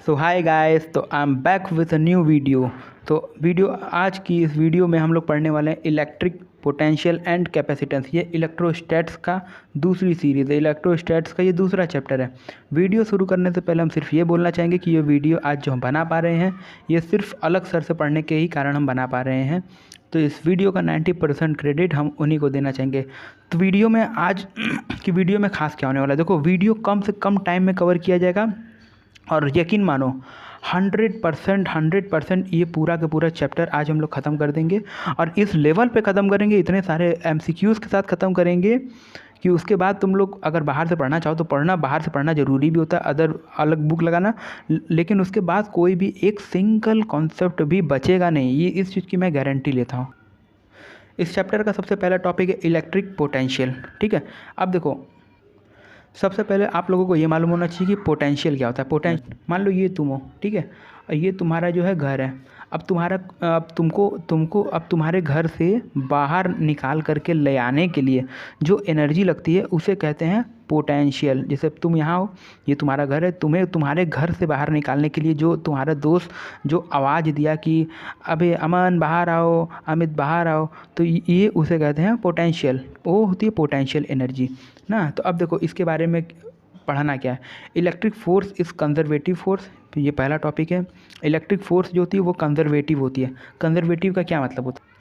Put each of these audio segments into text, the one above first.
सो hi guys, तो I am back with a new video. तो आज की इस वीडियो में हम लोग पढ़ने वाले हैं इलेक्ट्रिक पोटेंशियल एंड कैपेसिटेंस। ये इलेक्ट्रोस्टैट्स का दूसरी सीरीज़ है। इलेक्ट्रोस्टैट्स का ये दूसरा चैप्टर है। वीडियो शुरू करने से पहले हम सिर्फ ये बोलना चाहेंगे कि ये वीडियो आज जो हम बना पा रहे हैं ये सिर्फ अलग सर से पढ़ने के ही कारण हम बना पा रहे हैं। तो इस वीडियो का 90% क्रेडिट हम उन्हीं को देना चाहेंगे। तो वीडियो में आज की वीडियो में खास क्या होने वाला है, देखो वीडियो कम से कम टाइम में कवर किया जाएगा और यकीन मानो 100% ये पूरा का पूरा चैप्टर आज हम लोग ख़त्म कर देंगे। और इस लेवल पे ख़त्म करेंगे, इतने सारे MCQs के साथ ख़त्म करेंगे कि उसके बाद तुम लोग अगर बाहर से पढ़ना चाहो तो पढ़ना, बाहर से पढ़ना ज़रूरी भी होता है, अलग बुक लगाना, लेकिन उसके बाद कोई भी एक सिंगल कॉन्सेप्ट भी बचेगा नहीं, ये इस चीज़ की मैं गारंटी लेता हूँ। इस चैप्टर का सबसे पहला टॉपिक है इलेक्ट्रिक पोटेंशियल। ठीक है, अब देखो सबसे पहले आप लोगों को ये मालूम होना चाहिए कि पोटेंशियल क्या होता है। मान लो ये तुम हो, ठीक है, ये तुम्हारा जो है घर है। अब तुम्हारे घर से बाहर निकाल करके ले आने के लिए जो एनर्जी लगती है उसे कहते हैं पोटेंशियल। जैसे तुम यहाँ हो, ये तुम्हारा घर है, तुम्हें तुम्हारे घर से बाहर निकालने के लिए जो तुम्हारा दोस्त जो आवाज़ दिया कि अबे अमन बाहर आओ, अमित बाहर आओ, तो ये उसे कहते हैं पोटेंशियल। वो होती है पोटेंशियल एनर्जी ना। तो अब देखो इसके बारे में पढ़ना क्या है। Electric force is conservative force, ये पहला टॉपिक है। इलेक्ट्रिक फोर्स जो होती है वो कंजर्वेटिव होती है। कंजर्वेटिव का क्या मतलब होता है,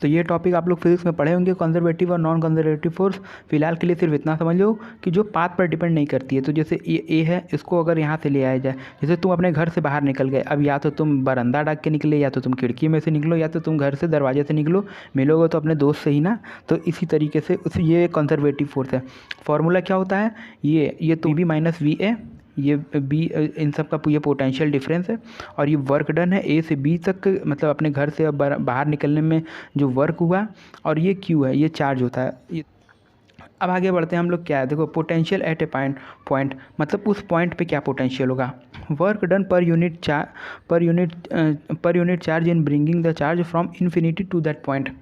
तो ये टॉपिक आप लोग फिजिक्स में पढ़े होंगे, कंजर्वेटिव और नॉन कंजर्वेटिव फोर्स। फिलहाल के लिए सिर्फ इतना समझ लो कि जो पाथ पर डिपेंड नहीं करती है। तो जैसे ये ए है, इसको अगर यहाँ से ले आया जाए, जैसे तुम अपने घर से बाहर निकल गए, अब या तो तुम बरामदा डाक के निकले, या तो तुम खिड़की में से निकलो, या तो तुम घर से दरवाजे से निकलो, मिलोगे तो अपने दोस्त से ही ना। तो इसी तरीके से ये कंजर्वेटिव फोर्स है। फॉर्मूला क्या होता है, ये तो बी माइनस वी ए, ये बी, इन सब का ये पोटेंशियल डिफरेंस है। और ये वर्क डन है ए से बी तक, मतलब अपने घर से बाहर निकलने में जो वर्क हुआ। और ये क्यू है, ये चार्ज होता है। ये अब आगे बढ़ते हैं हम लोग। क्या है, देखो पोटेंशियल एट ए पॉइंट मतलब उस पॉइंट पे क्या पोटेंशियल होगा। Work done per unit charge in bringing the charge from infinity to that point.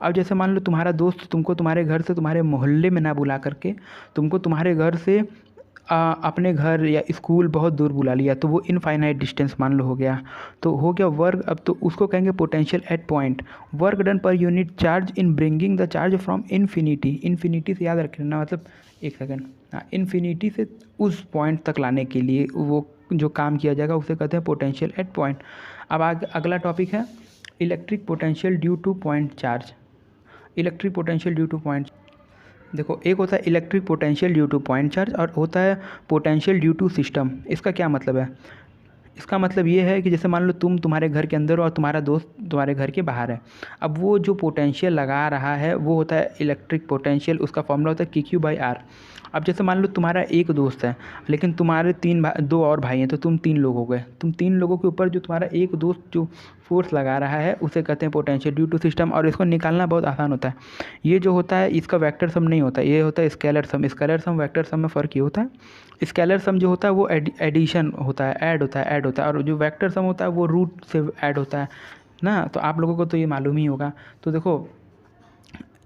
अब जैसे मान लो तुम्हारा दोस्त तुमको तुम्हारे घर से तुम्हारे मोहल्ले में ना बुला करके तुमको तुम्हारे घर से अपने घर या स्कूल बहुत दूर बुला लिया, तो वो इनफाइनाइट डिस्टेंस मान लो हो गया, तो हो गया वर्क। अब तो उसको कहेंगे potential at point. Work done per unit charge in bringing the charge from infinity से याद रखना, मतलब एक सेकेंड, हाँ, इन्फिनिटी से उस पॉइंट तक लाने के लिए वो जो काम किया जाएगा उसे कहते हैं पोटेंशियल एट पॉइंट। अब अगला टॉपिक है electric potential due to point charge. Electric potential due to point, देखो एक होता है electric potential due to point charge और होता है पोटेंशियल ड्यू टू सिस्टम। इसका क्या मतलब है, इसका मतलब ये है कि जैसे मान लो तुम्हारे घर के अंदर हो और तुम्हारा दोस्त तुम्हारे घर के बाहर है। अब वो जो पोटेंशियल लगा रहा है वो होता है इलेक्ट्रिक पोटेंशियल, उसका फॉर्मूला होता है KQ/R। अब जैसे मान लो तुम्हारा एक दोस्त है लेकिन तुम्हारे दो और भाई हैं, तो तुम 3 लोग हो गए। तुम 3 लोगों के ऊपर जो तुम्हारा एक दोस्त जो फोर्स लगा रहा है उसे कहते हैं पोटेंशियल ड्यू टू सिस्टम। और इसको निकालना बहुत आसान होता है। ये जो होता है इसका वेक्टर सम नहीं होता, ये होता है स्केलर सम। स्केलर सम वेक्टर सम में फ़र्क ये होता है, स्केलर सम जो होता है वो एडिशन होता है, ऐड होता है, और जो वेक्टर सम होता है वो रूट से ऐड होता है ना। तो आप लोगों को तो ये मालूम ही होगा। तो देखो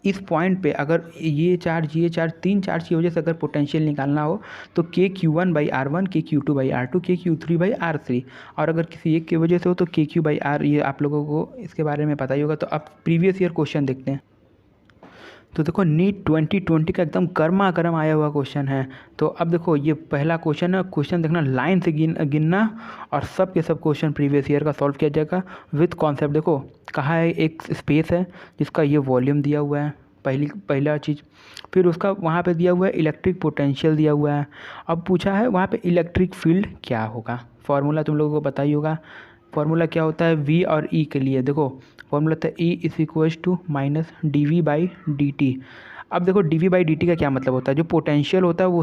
इस पॉइंट पे अगर ये चार्ज 3 चार्ज की वजह से अगर पोटेंशियल निकालना हो तो KQ1/R1, KQ2/R2, KQ3/R3। और अगर किसी एक की वजह से हो तो KQ/R। ये आप लोगों को इसके बारे में पता ही होगा। तो अब प्रीवियस ईयर क्वेश्चन देखते हैं। तो देखो नीट 2020 का एकदम गर्मा गर्म आया हुआ क्वेश्चन है। तो अब देखो ये पहला क्वेश्चन है, क्वेश्चन देखना लाइन से गिनना और सब के सब क्वेश्चन प्रीवियस ईयर का सॉल्व किया जाएगा विथ कॉन्सेप्ट। देखो कहाँ है, एक स्पेस है जिसका ये वॉल्यूम दिया हुआ है, पहला चीज़। फिर उसका वहाँ पे दिया हुआ है इलेक्ट्रिक पोटेंशियल दिया हुआ है। अब पूछा है वहाँ पे इलेक्ट्रिक फील्ड क्या होगा। फॉर्मूला तुम लोगों को पता ही होगा। फॉर्मूला क्या होता है V और E के लिए, देखो फॉर्मूला होता है E = -dV/dt। अब देखो dV/dt का क्या मतलब होता है, जो पोटेंशियल होता है वो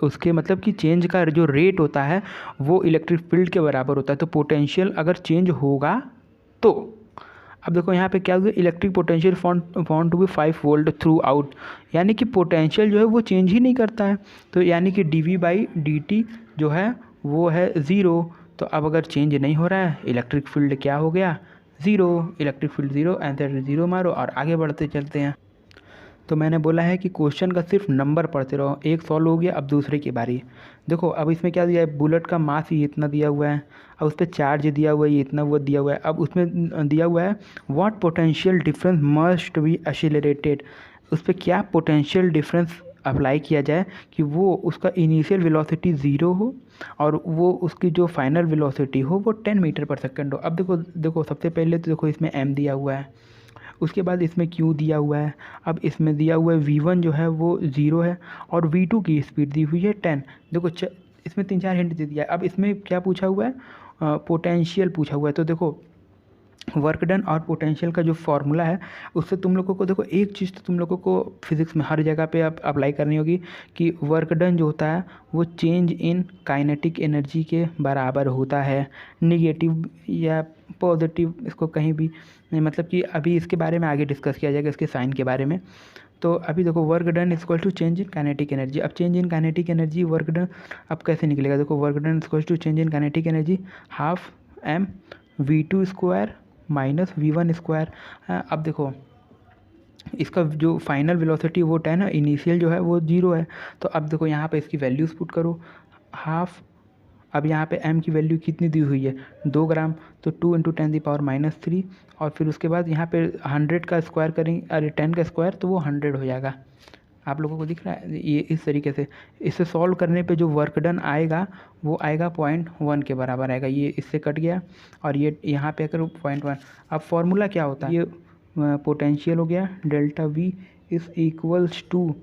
उसके मतलब कि चेंज का जो रेट होता है वो इलेक्ट्रिक फील्ड के बराबर होता है। तो पोटेंशियल अगर चेंज होगा तो अब देखो यहाँ पे क्या हुआ, electric potential found to be 5 volt throughout, यानी कि पोटेंशियल जो है वो चेंज ही नहीं करता है। तो यानी कि dV/dt जो है वो है 0। तो अब अगर चेंज नहीं हो रहा है, इलेक्ट्रिक फील्ड क्या हो गया, 0। इलेक्ट्रिक फील्ड 0, आंसर 0 मारो और आगे बढ़ते चलते हैं। तो मैंने बोला है कि क्वेश्चन का सिर्फ नंबर पढ़ते रहो। एक सॉल्व हो गया, अब दूसरे की बारी। देखो अब इसमें क्या दिया है, बुलेट का मास ही इतना दिया हुआ है, अब उस पर चार्ज दिया हुआ है, ये इतना वो दिया हुआ है। अब उसमें दिया हुआ है what potential difference must be accelerated, उस पर क्या पोटेंशियल डिफरेंस अप्लाई किया जाए कि वो उसका इनिशियल वेलोसिटी 0 हो और वो उसकी जो फाइनल वेलोसिटी हो वो 10 मीटर पर सेकंड हो। अब देखो देखो सबसे पहले तो देखो इसमें m दिया हुआ है, उसके बाद इसमें q दिया हुआ है, अब इसमें दिया हुआ है v1 जो है वो 0 है और v2 की स्पीड दी हुई है 10। देखो इसमें 3-4 हिंट दे दिया है। अब इसमें क्या पूछा हुआ है, पोटेंशियल पूछा हुआ है। तो देखो वर्क डन और पोटेंशियल का जो फॉर्मूला है उससे तुम लोगों को देखो एक चीज़ तो तुम लोगों को फिजिक्स में हर जगह पे आप अप्लाई करनी होगी कि वर्क डन जो होता है वो चेंज इन काइनेटिक एनर्जी के बराबर होता है, निगेटिव या पॉजिटिव, इसको कहीं भी मतलब कि अभी इसके बारे में आगे डिस्कस किया जाएगा, इसके साइन के बारे में। तो अभी देखो work done equal to change in kinetic energy. अब change in kinetic energy work done अब कैसे निकलेगा, देखो work done equal to change in kinetic energy half m v2 square minus v1 square. अब देखो इसका जो फाइनल वेलोसिटी वो 10 है, इनिशियल जो है वो 0 है। तो अब देखो यहाँ पे इसकी वैल्यूज़ पुट करो, हाफ, अब यहाँ पे m की वैल्यू कितनी दी हुई है 2 ग्राम, तो 2 इंटू 10⁻³ और फिर उसके बाद यहाँ पे 100 का स्क्वायर करेंगे, अरे 10 का स्क्वायर तो वो 100 हो जाएगा। आप लोगों को दिख रहा है ये इस तरीके से। इसे सॉल्व करने पे जो वर्क डन आएगा वो आएगा 0.1 के बराबर आएगा, ये इससे कट गया और ये यहाँ पे अगर 0.1। अब फॉर्मूला क्या होता है, ये पोटेंशियल हो गया delta V is equals to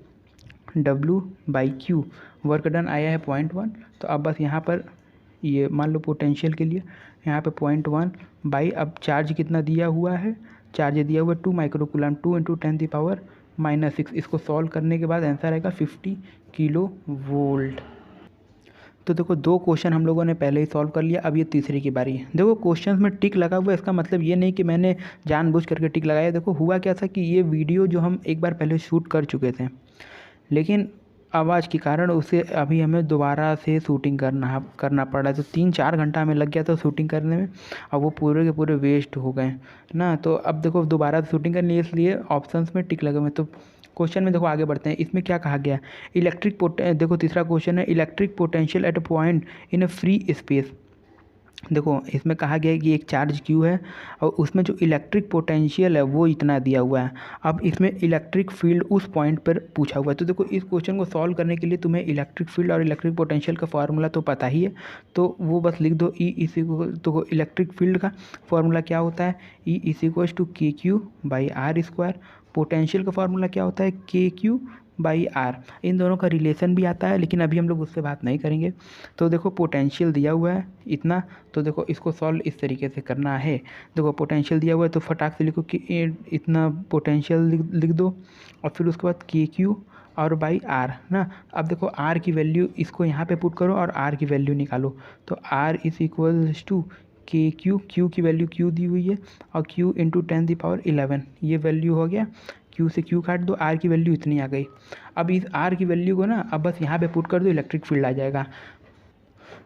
W/Q, work done आया है 0.1। तो अब बस यहाँ पर ये मान लो पोटेंशियल के लिए यहाँ पे 0.1 बाई, अब चार्ज कितना दिया हुआ है, चार्ज दिया हुआ है 2 माइक्रो कूलम, 2 इंटू 10⁻⁻⁶। इसको सॉल्व करने के बाद आंसर आएगा 50 किलो वोल्ट। तो देखो 2 क्वेश्चन हम लोगों ने पहले ही सॉल्व कर लिया, अब ये तीसरे की बारी है। देखो क्वेश्चन में टिक लगा हुआ है, इसका मतलब ये नहीं कि मैंने जानबूझ करके टिक लगाया। देखो हुआ क्या था कि ये वीडियो जो हम एक बार पहले शूट कर चुके थे, लेकिन आवाज़ के कारण उसे अभी हमें दोबारा से शूटिंग करना पड़ा। तो 3-4 घंटा हमें लग गया था शूटिंग करने में, अब वो पूरे के पूरे वेस्ट हो गए ना। तो अब देखो दोबारा से शूटिंग करनी है, इसलिए ऑप्शंस में टिक लगे हुए। तो क्वेश्चन में देखो आगे बढ़ते हैं, इसमें क्या कहा गया, देखो तीसरा क्वेश्चन है electric potential at a point in a free space. देखो इसमें कहा गया है कि एक चार्ज Q है और उसमें जो इलेक्ट्रिक पोटेंशियल है वो इतना दिया हुआ है। अब इसमें इलेक्ट्रिक फील्ड उस पॉइंट पर पूछा हुआ है। तो देखो इस क्वेश्चन को सॉल्व करने के लिए तुम्हें इलेक्ट्रिक फील्ड और इलेक्ट्रिक पोटेंशियल का फार्मूला तो पता ही है, तो वो बस लिख दो E इसी को। तो इलेक्ट्रिक फील्ड का फार्मूला क्या होता है, E equals to KQ/R²। Potential का फार्मूला क्या होता है, KQ/R। इन दोनों का रिलेशन भी आता है, लेकिन अभी हम लोग उससे बात नहीं करेंगे। तो देखो पोटेंशियल दिया हुआ है इतना, तो देखो इसको सॉल्व इस तरीके से करना है। देखो पोटेंशियल दिया हुआ है तो फटाक से लिखो कि इतना पोटेंशियल लिख दो और फिर उसके बाद KQ और R ना। अब देखो R की वैल्यू इसको यहाँ पे पुट करो और R की वैल्यू निकालो। तो R is equals to KQ, Q की वैल्यू Q दी हुई है और Q इंटू 10⁻11 ये वैल्यू हो गया। Q से Q काट दो, R की वैल्यू इतनी आ गई। अब इस R की वैल्यू को ना अब बस यहाँ पे पुट कर दो, इलेक्ट्रिक फील्ड आ जाएगा।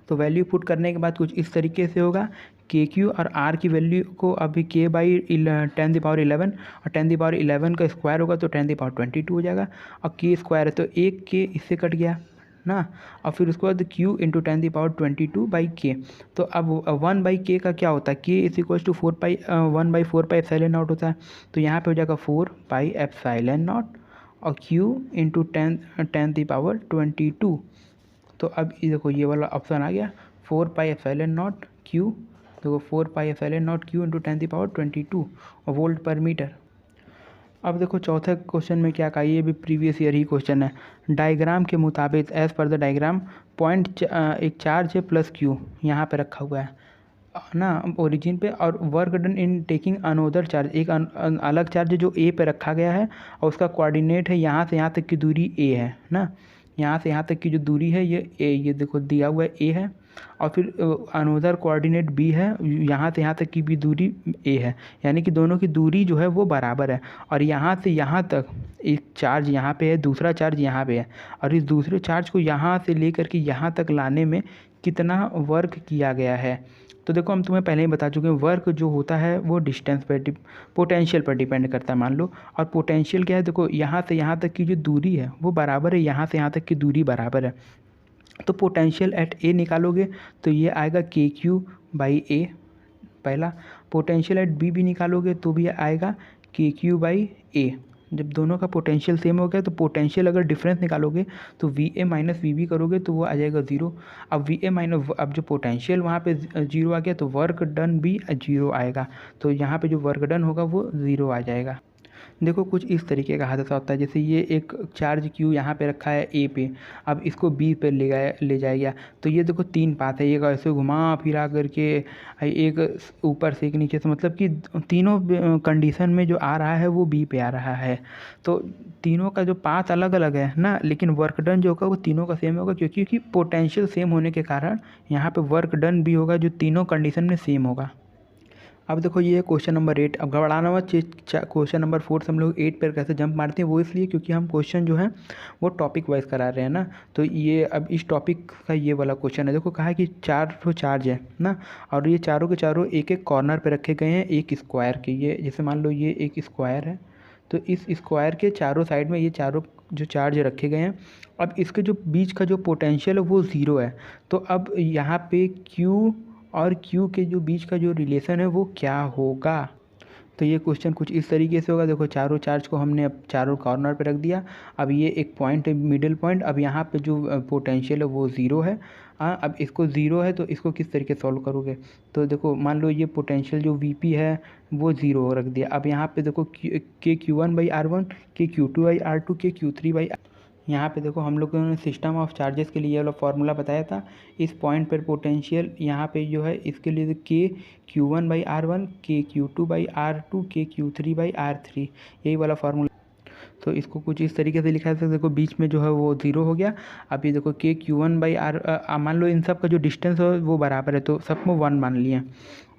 तो वैल्यू पुट करने के बाद कुछ इस तरीके से होगा, KQ और R की वैल्यू को अभी K/10⁻11 और 10⁻11 का स्क्वायर होगा तो 10⁻22 हो जाएगा और K स्क्वायर है तो एक K इससे कट गया ना। और फिर उसके बाद Q इंटू 10⁻22/K। तो अब 1/K का क्या होता है, K इज इक्वल्स टू 1/4πε0 होता है। तो यहाँ पे हो जाएगा 4πε0 और Q इंटू 10⁻22। तो अब ये देखो ये वाला ऑप्शन आ गया 4πε0 Q। देखो 4πε0 Q into 10⁻22 volt per metre. अब देखो चौथे क्वेश्चन में क्या कहा, ये भी प्रीवियस ईयर ही क्वेश्चन है। डायग्राम के मुताबिक as per the diagram point एक चार्ज है प्लस Q यहाँ पे रखा हुआ है ना ओरिजिन पे, और work done in taking another charge, एक अलग चार्ज जो A पे रखा गया है और उसका कोऑर्डिनेट है यहाँ से यहाँ तक की दूरी A है ना। यहाँ से यहाँ तक की जो दूरी है ये A, ये देखो दिया हुआ है A है और फिर अनोदर कोऑर्डिनेट B है, यहाँ से यहाँ तक की भी दूरी A है, यानी कि दोनों की दूरी जो है वो बराबर है। और यहाँ से यहाँ तक एक चार्ज यहाँ पे है, दूसरा चार्ज यहाँ पे है और इस दूसरे चार्ज को यहाँ से लेकर के यहाँ तक लाने में कितना वर्क किया गया है। तो देखो हम तुम्हें पहले ही बता चुके हैं, वर्क जो होता है वो डिस्टेंस पर पोटेंशियल पर डिपेंड करता है मान लो। और पोटेंशियल क्या है, देखो यहाँ से यहाँ तक की जो दूरी है वो बराबर है, यहाँ से यहाँ तक की दूरी बराबर है। तो पोटेंशियल एट ए निकालोगे तो ये आएगा के क्यू बाई ए पहला। पोटेंशियल एट बी भी निकालोगे तो भी आएगा के क्यू बाई ए। जब दोनों का पोटेंशियल सेम हो गया तो पोटेंशियल अगर डिफरेंस निकालोगे तो V A minus V B करोगे तो वो आ जाएगा ज़ीरो। अब वी ए माइनस, अब जो पोटेंशियल वहाँ पे जीरो आ गया तो वर्क डन भी जीरो आएगा, तो यहाँ पे जो वर्क डन होगा वो ज़ीरो आ जाएगा। देखो कुछ इस तरीके का हादसा होता है, जैसे ये एक चार्ज क्यू यहाँ पे रखा है ए पे, अब इसको बी पे ले जाएगा तो ये देखो तीन पाथ है, एक ऐसे घुमा फिरा करके, एक ऊपर से एक नीचे से, मतलब कि तीनों कंडीशन में जो आ रहा है वो बी पे आ रहा है। तो तीनों का जो पाथ अलग अलग है ना, लेकिन वर्क डन जो होगा वो तीनों का सेम होगा, क्योंकि पोटेंशियल सेम होने के कारण यहाँ पे वर्क डन भी होगा जो तीनों कंडीशन में सेम होगा। अब देखो ये क्वेश्चन नंबर 8। अब घबराना मत, क्वेश्चन नंबर 4 से हम लोग 8 पर कैसे जंप मारते हैं वो इसलिए क्योंकि हम क्वेश्चन जो है वो टॉपिक वाइज करा रहे हैं ना। तो ये अब इस टॉपिक का ये वाला क्वेश्चन है। देखो कहा है कि 4 तो चार्ज है ना, और ये चारों के चारों एक एक कॉर्नर पे रखे गए हैं एक स्क्वायर के। ये जैसे मान लो ये एक स्क्वायर है, तो इस स्क्वायर के चारों साइड में ये चारों जो चार्ज रखे गए हैं। अब इसके जो बीच का जो पोटेंशियल है वो ज़ीरो है, तो अब यहाँ पे Q और Q के जो बीच का जो रिलेशन है वो क्या होगा। तो ये क्वेश्चन कुछ इस तरीके से होगा। देखो चारों चार्ज को हमने अब चारों कॉर्नर पे रख दिया, अब ये एक पॉइंट है मिडिल पॉइंट, अब यहाँ पे जो पोटेंशियल है वो ज़ीरो है। हाँ, अब इसको ज़ीरो है तो इसको किस तरीके सॉल्व करोगे। तो देखो मान लो ये पोटेंशियल जो Vp है वो ज़ीरो रख दिया। अब यहाँ पे देखो के Q1 बाई R1, के Q2 बाई R2, के Q3 बाई, यहाँ पे देखो हम लोगों ने सिस्टम ऑफ चार्जेस के लिए ये वाला फार्मूला बताया था। इस पॉइंट पर पोटेंशियल यहाँ पे जो है इसके लिए के Q1 बाई R1, के Q2 बाई R2, के Q3 बाई R3, यही वाला फार्मूला। तो इसको कुछ इस तरीके से लिखा है। देखो बीच में जो है वो ज़ीरो हो गया। अब ये देखो के Q1 बाई R, मान लो इन सब का जो डिस्टेंस है वो बराबर है तो सब में 1 मान लिए।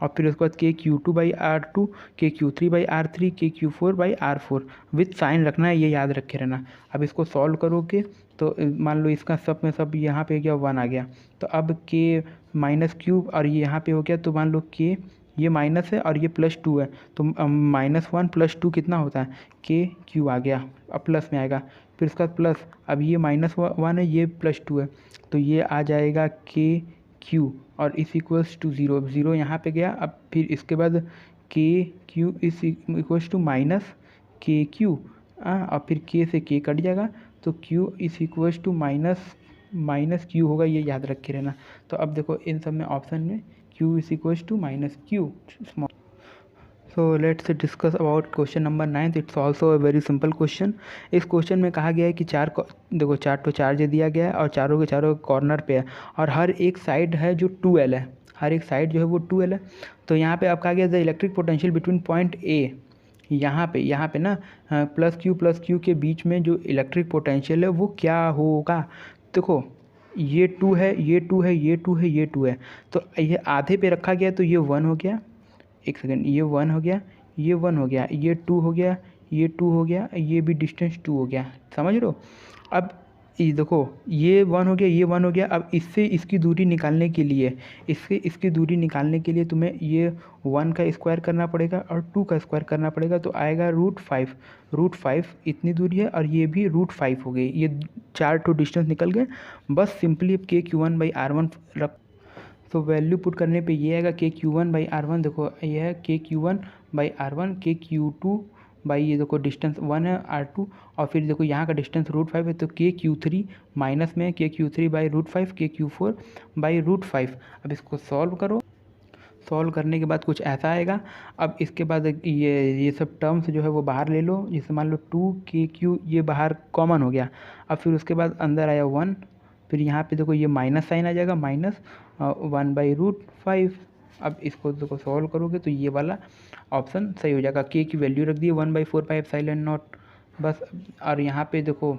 और फिर उसके बाद के Q2 बाई R2, के Q3 बाई R3, के Q4 by R4 with sign रखना है, ये याद रखे रहना। अब इसको सॉल्व करोगे तो मान लो इसका सब में सब यहाँ पे गया 1 आ गया, तो अब के माइनस क्यूब और ये यहाँ पे हो गया, तो मान लो के ये माइनस है और ये +2 है, तो -1 + 2 कितना होता है, के क्यू आ गया, अब प्लस में आएगा। फिर उसका प्लस, अब ये -1 है, ये +2 है, तो ये आ जाएगा के क्यू और इस इक्वल्स टू ज़ीरो। अब ज़ीरो यहाँ पे गया। अब फिर इसके बाद के क्यू इस इक्वल्स टू माइनस के क्यू, और फिर के से के कट जाएगा, तो क्यू इस इक्वल्स टू माइनस क्यू होगा, ये याद रखे रहना। तो अब देखो इन सब में ऑप्शन में q is equals to -q small. So let's discuss about question number 9। It's also a very simple question. इस क्वेश्चन में कहा गया है कि देखो चार तो चार्ज दिया गया है और चारों के चारों कॉर्नर पे है, और हर एक साइड है जो 2L है, हर एक साइड जो है वो 2L है। तो यहाँ पे अब कहा गया the electric potential between point A, यहाँ पे ना +q के बीच में जो इलेक्ट्रिक पोटेंशियल है वो क्या होगा। देखो ये 2 है, ये 2 है, ये 2 है, ये 2 है, तो ये आधे पे रखा गया तो ये 1 हो गया। एक सेकेंड, ये 1 हो गया, ये 1 हो गया, ये 2 हो गया, ये 2 हो गया, ये भी डिस्टेंस 2 हो गया, समझ लो। अब ये देखो ये 1 हो गया, ये 1 हो गया। अब इससे इसकी दूरी निकालने के लिए, इसकी दूरी निकालने के लिए तुम्हें ये 1 का स्क्वायर करना पड़ेगा और 2 का स्क्वायर करना पड़ेगा, तो आएगा √5 इतनी दूरी है, और ये भी √5 हो गई। ये 4 तो डिस्टेंस निकल गए। बस सिंपली अब के Q1 बाई R1 रख, तो वैल्यू पुट करने पे ये आएगा के Q1 बाई R1। देखो ये है के Q1 बाई R1, के Q2 बाई, ये देखो डिस्टेंस 1 है R2, और फिर देखो यहाँ का डिस्टेंस √5 है, तो के Q3 माइनस में के Q3 बाई √5, के Q4 बाई √5। अब इसको सॉल्व करो, सॉल्व करने के बाद कुछ ऐसा आएगा। अब इसके बाद ये सब टर्म्स जो है वो बाहर ले लो, जैसे मान लो 2KQ ये बाहर कॉमन हो गया। अब फिर उसके बाद अंदर आया 1, फिर यहाँ पे देखो ये माइनस साइन आ जाएगा, -1 बाई √5। अब इसको देखो सॉल्व करोगे तो ये वाला ऑप्शन सही हो जाएगा। के की वैल्यू रख दिए 1/4πε0 बस। और यहाँ पे देखो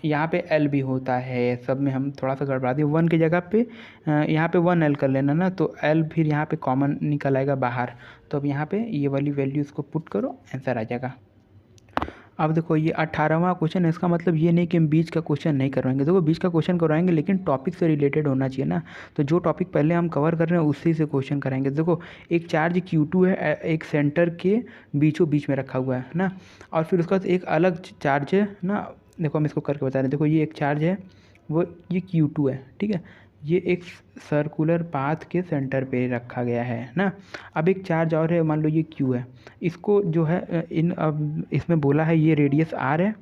यहाँ पे L भी होता है, सब में हम थोड़ा सा गड़बड़ा दिए। 1 की जगह पे यहाँ पे 1L कर लेना ना, तो L फिर यहाँ पे कॉमन निकल आएगा बाहर। तो अब यहाँ पे ये वाली वैल्यू इसको पुट करो, आंसर आ जाएगा। अब देखो ये 18वां क्वेश्चन है, इसका मतलब ये नहीं कि हम बीच का क्वेश्चन नहीं करवाएंगे। देखो बीच का क्वेश्चन करवाएंगे लेकिन टॉपिक से रिलेटेड होना चाहिए ना। तो जो टॉपिक पहले हम कवर कर रहे हैं उसी से क्वेश्चन कराएंगे। देखो एक चार्ज Q2 है, एक सेंटर के बीचों बीच में रखा हुआ है ना, और फिर उसके बाद एक अलग चार्ज है ना। देखो हम इसको करके बता रहे हैं। देखो ये एक चार्ज है, वो ये Q2 है, ठीक है। ये एक सर्कुलर पाथ के सेंटर पे रखा गया है ना। अब एक चार्ज और है, मान लो ये Q है, इसको जो है अब इसमें बोला है ये रेडियस R है,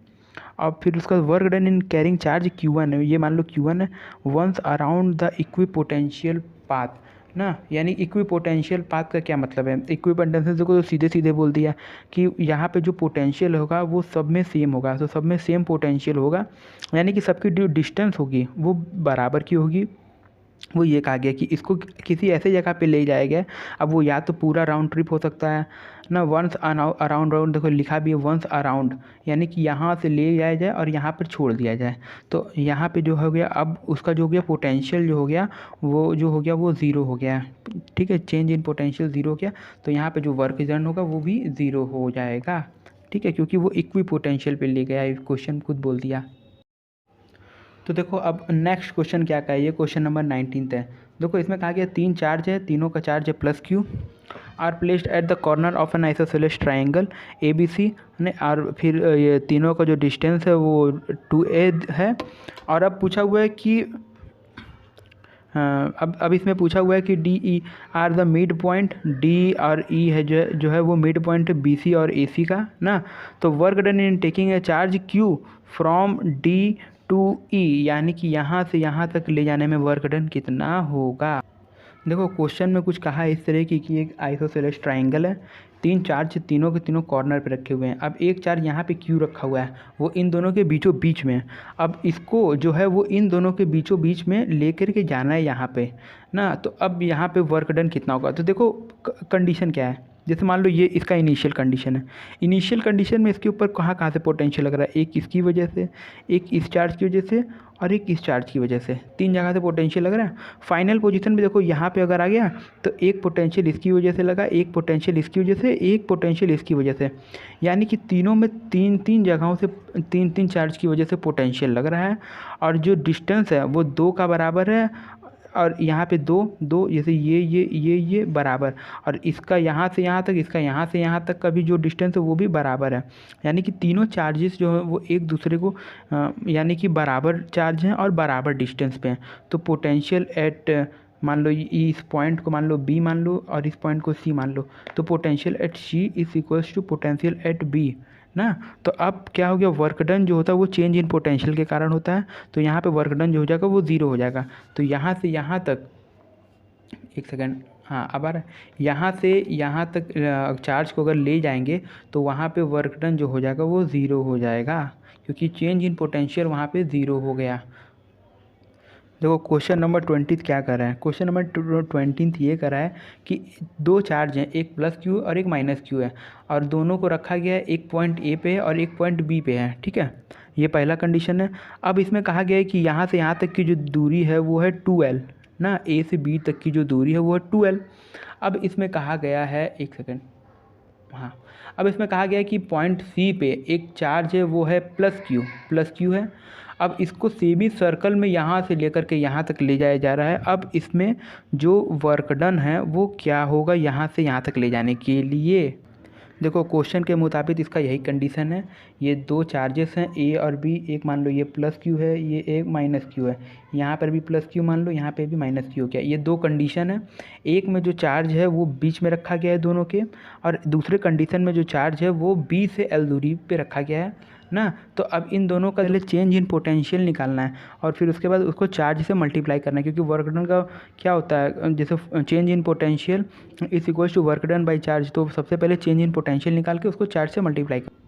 और फिर उसका work done in carrying charge Q1 है। ये मान लो Q1 है, once around the equipotential path ना। यानी इक्विपोटेंशियल पाथ का क्या मतलब है? इक्विपोटेंशियल को तो सीधे सीधे बोल दिया कि यहाँ पे जो पोटेंशियल होगा वो सब में सेम होगा, तो सब में सेम पोटेंशियल होगा, यानी कि सबकी जो डिस्टेंस होगी वो बराबर की होगी। वो ये कहा गया कि इसको किसी ऐसे जगह पे ले जाया गया। अब वो या तो पूरा राउंड ट्रिप हो सकता है ना, वंस अराउंड राउंड, देखो लिखा भी है वंस अराउंड, यानी कि यहाँ से ले जाया जाए और यहाँ पर छोड़ दिया जाए। तो यहाँ पे जो हो गया, अब उसका जो हो गया पोटेंशियल जो हो गया वो जो हो गया वो ज़ीरो हो गया, ठीक है। चेंज इन पोटेंशियल ज़ीरो हो गया, तो यहाँ पे जो वर्क डन होगा वो भी ज़ीरो हो जाएगा, ठीक है, क्योंकि वो इक्वी पोटेंशियल पे ले गया, क्वेश्चन खुद बोल दिया। तो देखो अब नेक्स्ट क्वेश्चन क्या का है, ये क्वेश्चन नंबर 19 है। देखो इसमें कहा गया 3 चार्ज है, तीनों का चार्ज है plus Q, are placed at the corner of an isosceles triangle ABC ने, और फिर ये तीनों का जो डिस्टेंस है वो 2a है। और अब पूछा हुआ है कि अब इसमें पूछा हुआ है कि DE are the mid point, D और E है जो है वो मिड पॉइंट है BC और AC का ना। तो work done in taking a charge Q from D to E, यानी कि यहाँ से यहाँ तक ले जाने में वर्क डन कितना होगा। देखो क्वेश्चन में कुछ कहा है इस तरह की कि एक आइसोसेलेस ट्राइंगल है, 3 चार्ज तीनों के तीनों कॉर्नर पे रखे हुए हैं। अब एक चार्ज यहाँ पे Q रखा हुआ है, वो इन दोनों के बीचों बीच में है। अब इसको जो है वो इन दोनों के बीचों बीच में लेकर के जाना है यहाँ पे ना। तो अब यहाँ पे वर्क डन कितना होगा? तो देखो कंडीशन क्या है, जैसे मान लो ये इसका इनिशियल कंडीशन है। इनिशियल कंडीशन में इसके ऊपर कहाँ कहाँ से पोटेंशियल लग रहा है? एक इसकी वजह से, एक इस चार्ज की वजह से, और एक इस चार्ज की वजह से, 3 जगह से पोटेंशियल लग रहा है। फाइनल पोजीशन में देखो यहाँ पे अगर आ गया तो एक पोटेंशियल इसकी वजह से लगा, एक पोटेंशियल इसकी वजह से, एक पोटेंशियल इसकी वजह से, यानी कि तीनों में 3 जगहों से 3 चार्ज की वजह से पोटेंशियल लग रहा है। और जो डिस्टेंस है वो 2 का बराबर है, और यहाँ पे 2 जैसे ये बराबर, और इसका यहाँ से यहाँ तक, इसका यहाँ से यहाँ तक का भी जो डिस्टेंस है वो भी बराबर है। यानी कि तीनों चार्जेस जो है वो एक दूसरे को यानी कि बराबर चार्ज हैं और बराबर डिस्टेंस पे हैं। तो पोटेंशियल एट, मान लो इस पॉइंट को मान लो B मान लो और इस पॉइंट को C मान लो, तो potential at C is equals to potential at B ना। तो अब क्या हो गया, वर्क डन जो होता है वो चेंज इन पोटेंशियल के कारण होता है। तो यहाँ पे वर्क डन जो हो जाएगा वो ज़ीरो हो जाएगा। तो यहाँ से यहाँ तक, एक सेकेंड, हाँ अब आ रहा है, यहाँ से यहाँ तक चार्ज को अगर ले जाएंगे तो वहाँ पे वर्क डन जो हो जाएगा वो ज़ीरो हो जाएगा, क्योंकि चेंज इन पोटेंशियल वहाँ पे ज़ीरो हो गया। देखो क्वेश्चन नंबर 20 क्या कर रहा है, क्वेश्चन नंबर 20 ये कर रहा है कि 2 चार्ज हैं, एक प्लस क्यू और एक माइनस क्यू है, और दोनों को रखा गया है एक पॉइंट A पे है और एक पॉइंट B पे है, ठीक है। ये पहला कंडीशन है। अब इसमें कहा गया है कि यहाँ से यहाँ तक की जो दूरी है वो है 2L ना, A से B तक की जो दूरी है वो है 2L। अब इसमें कहा गया है, एक सेकेंड, हाँ, अब इसमें कहा गया है कि पॉइंट C पे एक चार्ज है वो है प्लस क्यू है। अब इसको सेमी सर्कल में यहाँ से लेकर के यहाँ तक ले जाया जा रहा है। अब इसमें जो वर्क डन है वो क्या होगा यहाँ से यहाँ तक ले जाने के लिए? देखो क्वेश्चन के मुताबिक इसका यही कंडीशन है। ये 2 चार्जेस हैं A और B, एक मान लो ये प्लस क्यू है, ये एक माइनस क्यू है, यहाँ पर भी प्लस क्यू मान लो, यहाँ पे भी माइनस क्यू क्या, ये 2 कंडीशन है। एक में जो चार्ज है वो बीच में रखा गया है दोनों के, और दूसरे कंडीशन में जो चार्ज है वो B से L दूरी पे रखा गया है ना। तो अब इन दोनों का पहले चेंज इन पोटेंशियल निकालना है और फिर उसके बाद उसको चार्ज से मल्टीप्लाई करना है, क्योंकि वर्क डन का क्या होता है, जैसे change in potential is equals to work done by charge. तो सबसे पहले चेंज इन पोटेंशियल निकाल के उसको चार्ज से मल्टीप्लाई कर।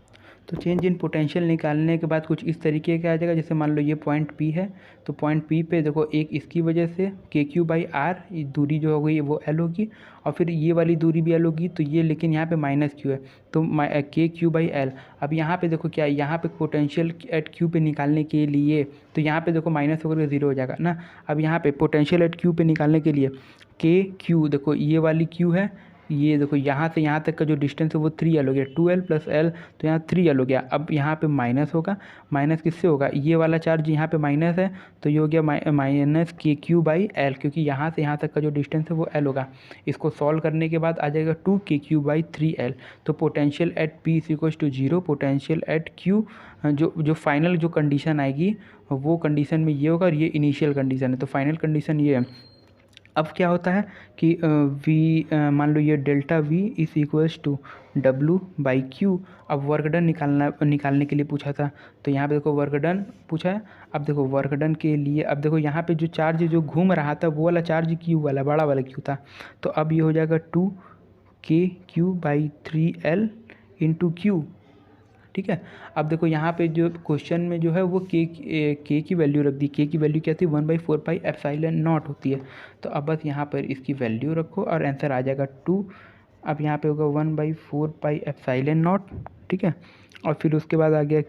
तो चेंज इन पोटेंशियल निकालने के बाद कुछ इस तरीके का आ जाएगा, जैसे मान लो ये पॉइंट P है, तो पॉइंट P पे देखो एक इसकी वजह से KQ/R, ये दूरी जो हो गई वो L होगी, और फिर ये वाली दूरी भी L होगी, तो ये लेकिन यहाँ पे माइनस Q है तो KQ/L। अब यहाँ पे देखो क्या है, यहाँ पे पोटेंशियल एट Q पे निकालने के लिए, तो यहाँ पे देखो माइनस होकर के 0 हो जाएगा ना। अब यहाँ पे पोटेंशियल एट Q पे निकालने के लिए KQ, देखो ये वाली Q है, ये देखो यहाँ से यहाँ तक का जो डिस्टेंस है वो 3L हो गया, 2L प्लस L, तो यहाँ 3L हो गया। अब यहाँ पे माइनस होगा, माइनस किससे होगा, ये वाला चार्ज यहाँ पे माइनस है, तो ये हो गया माइनस KQ/L, क्योंकि यहाँ से यहाँ तक का जो डिस्टेंस है वो L होगा। इसको सॉल्व करने के बाद आ जाएगा 2KQ/3L। तो potential eight P = 0, potential at Q, जो फाइनल जो कंडीशन आएगी वो कंडीशन में ये होगा, और ये इनिशियल कंडीशन है, तो फाइनल कंडीशन ये है। अब क्या होता है कि V, मान लो ये डेल्टा V = W/Q। अब वर्क डन निकालने के लिए पूछा था, तो यहाँ पे देखो वर्क डन पूछा है। अब देखो वर्क डन के लिए, अब देखो यहाँ पे जो चार्ज जो घूम रहा था वो वाला चार्ज Q वाला, बड़ा वाला Q था, तो अब ये हो जाएगा 2KQ/3L इंटू Q। ठीक है। अब देखो यहाँ पे जो क्वेश्चन में जो है वो के की वैल्यू रख दी। के की वैल्यू क्या थी, 1/4πε0 होती है। तो अब बस यहाँ पर इसकी वैल्यू रखो और आंसर आ जाएगा 2। अब यहाँ पे होगा 1/4πε0, ठीक है। और फिर उसके बाद आ गया